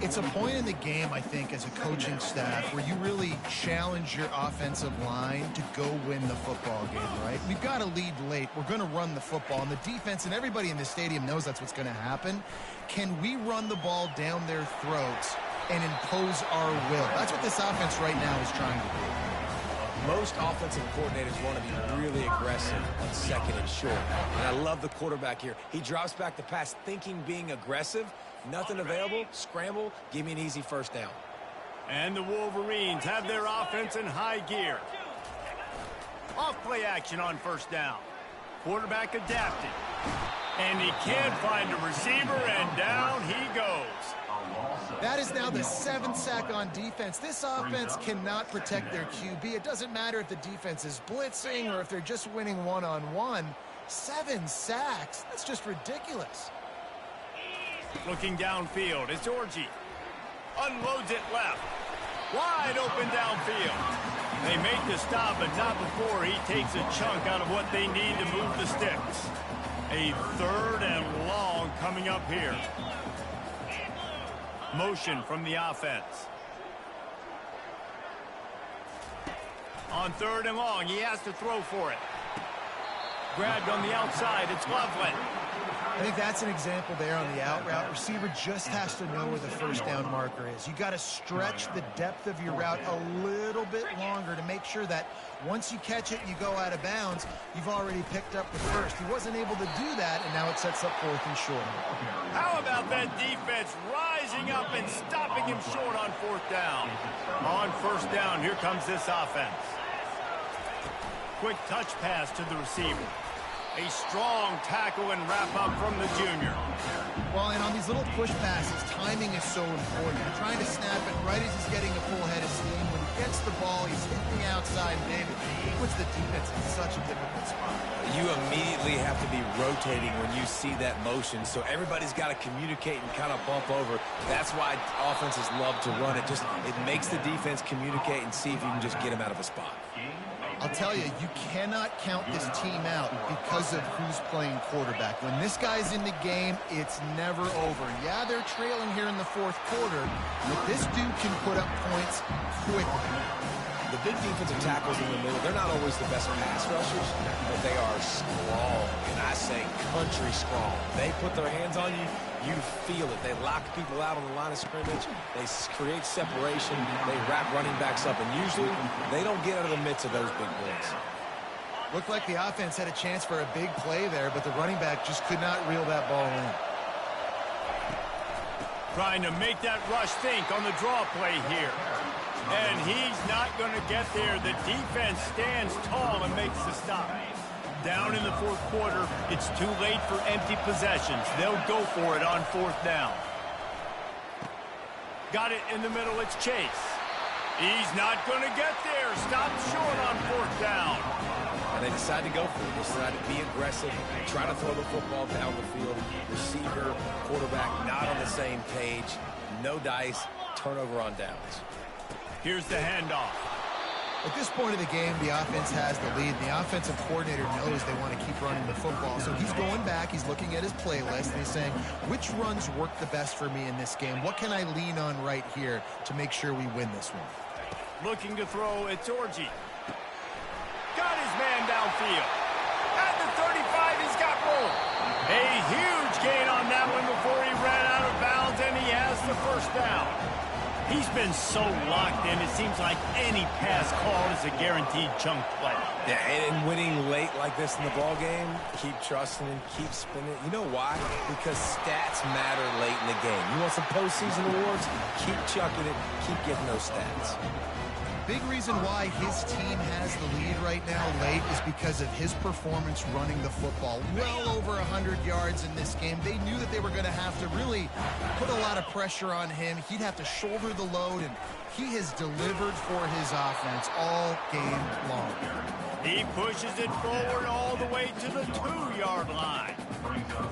It's a point in the game, I think, as a coaching staff where you really challenge your offensive line to go win the football game, right? We've got to lead late. We're going to run the football. And the defense and everybody in the stadium knows that's what's going to happen. Can we run the ball down their throats and impose our will? That's what this offense right now is trying to do. Most offensive coordinators want to be really aggressive on 2nd and short. And I love the quarterback here. He drops back the pass thinking being aggressive. Nothing available. Scramble. Give me an easy first down. And the Wolverines have their offense in high gear. Off play action on 1st down. Quarterback adapted. And he can't find a receiver, and down he goes. That is now the 7th sack on defense. This offense cannot protect their QB. It doesn't matter if the defense is blitzing or if they're just winning one-on-one. 7 sacks. That's just ridiculous. Looking downfield, it's Orji. Unloads it left. Wide open downfield. They make the stop, but not before he takes a chunk out of what they need to move the sticks. A 3rd and long coming up here. Motion from the offense. On 3rd and long, he has to throw for it. Grabbed on the outside, it's Loveland. I think that's an example there on the out route. Receiver just has to know where the first down marker is. You got to stretch the depth of your route a little bit longer to make sure that once you catch it, you go out of bounds, you've already picked up the first. He wasn't able to do that, and now it sets up 4th and short. How about that defense rising up and stopping him short on 4th down? On 1st down, here comes this offense. Quick touch pass to the receiver. A strong tackle and wrap-up from the junior. Well, and on these little push passes, timing is so important. You're trying to snap it right as he's getting a full head of steam. When he gets the ball, he's hitting the outside, David. He puts the defense in such a difficult spot. You immediately have to be rotating when you see that motion, so everybody's got to communicate and kind of bump over. That's why offenses love to run it. It makes the defense communicate and see if you can just get him out of a spot. I'll tell you, you cannot count this team out because of who's playing quarterback. When this guy's in the game, it's never over. Yeah, they're trailing here in the 4th quarter, but this dude can put up points quickly. The big defensive tackles in the middle, they're not always the best pass rushers, but they are strong, and I say country strong. They put their hands on you, you feel it. They lock people out on the line of scrimmage. They create separation. They wrap running backs up, and usually they don't get out of the midst of those big boys. Looked like the offense had a chance for a big play there, but the running back just could not reel that ball in. Trying to make that rush think on the draw play here. And he's not going to get there. The defense stands tall and makes the stop. Down in the 4th quarter, it's too late for empty possessions. They'll go for it on 4th down. Got it in the middle, it's Chase. He's not going to get there. Stopped short on 4th down. And they decide to go for it. They decide to be aggressive, try to throw the football down the field. Receiver, quarterback, not on the same page. No dice. turnover on downs. Here's the handoff. At this point of the game, the offense has the lead. The offensive coordinator knows they want to keep running the football. So he's going back, he's looking at his playlist, and he's saying, which runs work the best for me in this game? What can I lean on right here to make sure we win this one? Looking to throw, it's Orji. Got his man downfield. At the 35, he's got room. A huge gain on that one before he ran out of bounds, and he has the first down. He's been so locked in, it seems like any pass call is a guaranteed chunk play. Yeah, and winning late like this in the ball game, keep trusting him, keep spinning. You know why? Because stats matter late in the game. You want some postseason awards? Keep chucking it, keep getting those stats. Big reason why his team has the lead right now late is because of his performance running the football. Well over 100 yards in this game. They knew that they were going to have to really put a lot of pressure on him. He'd have to shoulder the load, and he has delivered for his offense all game long. He pushes it forward all the way to the 2-yard line.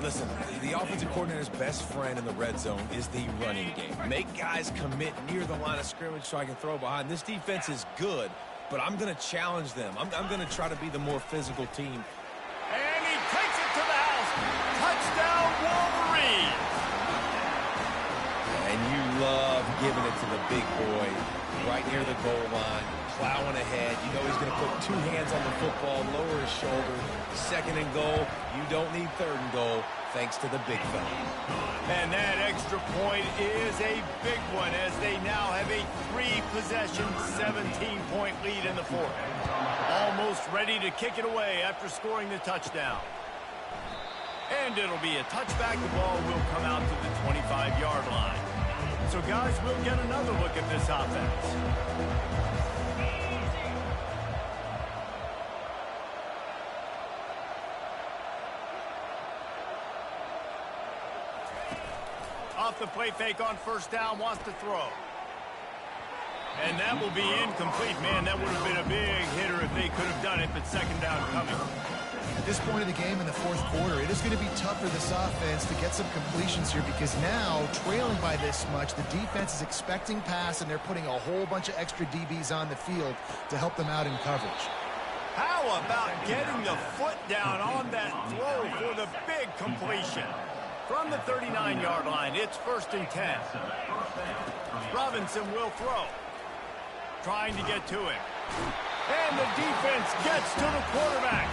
Listen, the offensive coordinator's best friend in the red zone is the running game. Make guys commit near the line of scrimmage so I can throw behind. This defense is good, but I'm going to challenge them. I'm going to try to be the more physical team. And he takes it to the house. Touchdown, Wolverines. And you love giving it to the big boy right near the goal line, plowing ahead. You know he's going to put two hands on the football, lower his shoulder. Second and goal. You don't need third and goal, thanks to the big fella. And that extra point is a big one, as they now have a 3-possession, 17-point lead in the fourth. Almost ready to kick it away after scoring the touchdown. And it'll be a touchback. The ball will come out to the 25-yard line. So, guys, we'll get another look at this offense. Off the play fake on first down, wants to throw. And that will be incomplete. Man, that would have been a big hitter if they could have done it, but second down coming. At this point of the game in the fourth quarter, it is going to be tough for this offense to get some completions here, because now, trailing by this much, the defense is expecting pass, and they're putting a whole bunch of extra DBs on the field to help them out in coverage. How about getting the foot down on that throw for the big completion? From the 39-yard line, it's 1st and 10. Robinson will throw. Trying to get to him. And the defense gets to the quarterback.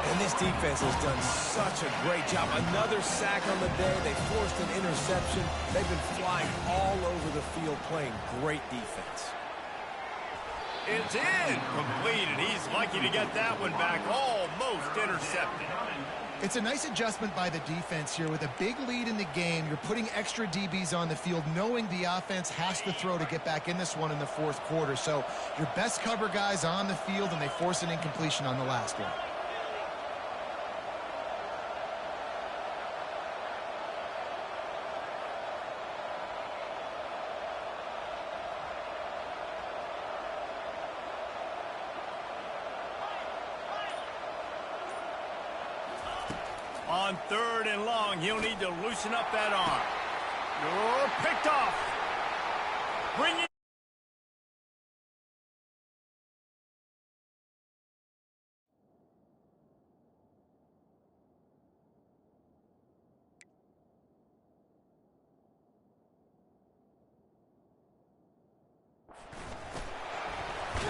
And this defense has done such a great job. Another sack on the day. They forced an interception. They've been flying all over the field playing great defense. It's incomplete, and he's lucky to get that one back. Almost intercepted. It's a nice adjustment by the defense here. With a big lead in the game, you're putting extra DBs on the field, knowing the offense has to throw to get back in this one in the fourth quarter. So your best cover guys on the field, and they force an incompletion on the last one. On 3rd and long, he'll need to loosen up that arm. You're picked off. Bring it.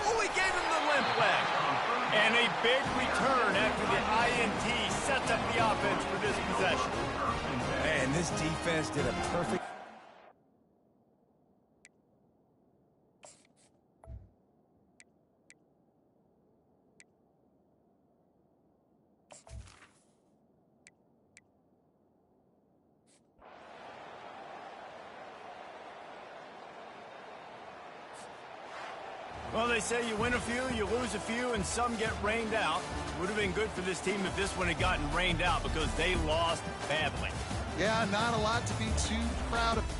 Oh, he gave him the limp leg. And a big return after the INT sets up the offense for this possession. Man, this defense did a perfect... Well, they say you win a few, you lose a few, and some get rained out. Would have been good for this team if this one had gotten rained out, because they lost badly. Yeah, not a lot to be too proud of.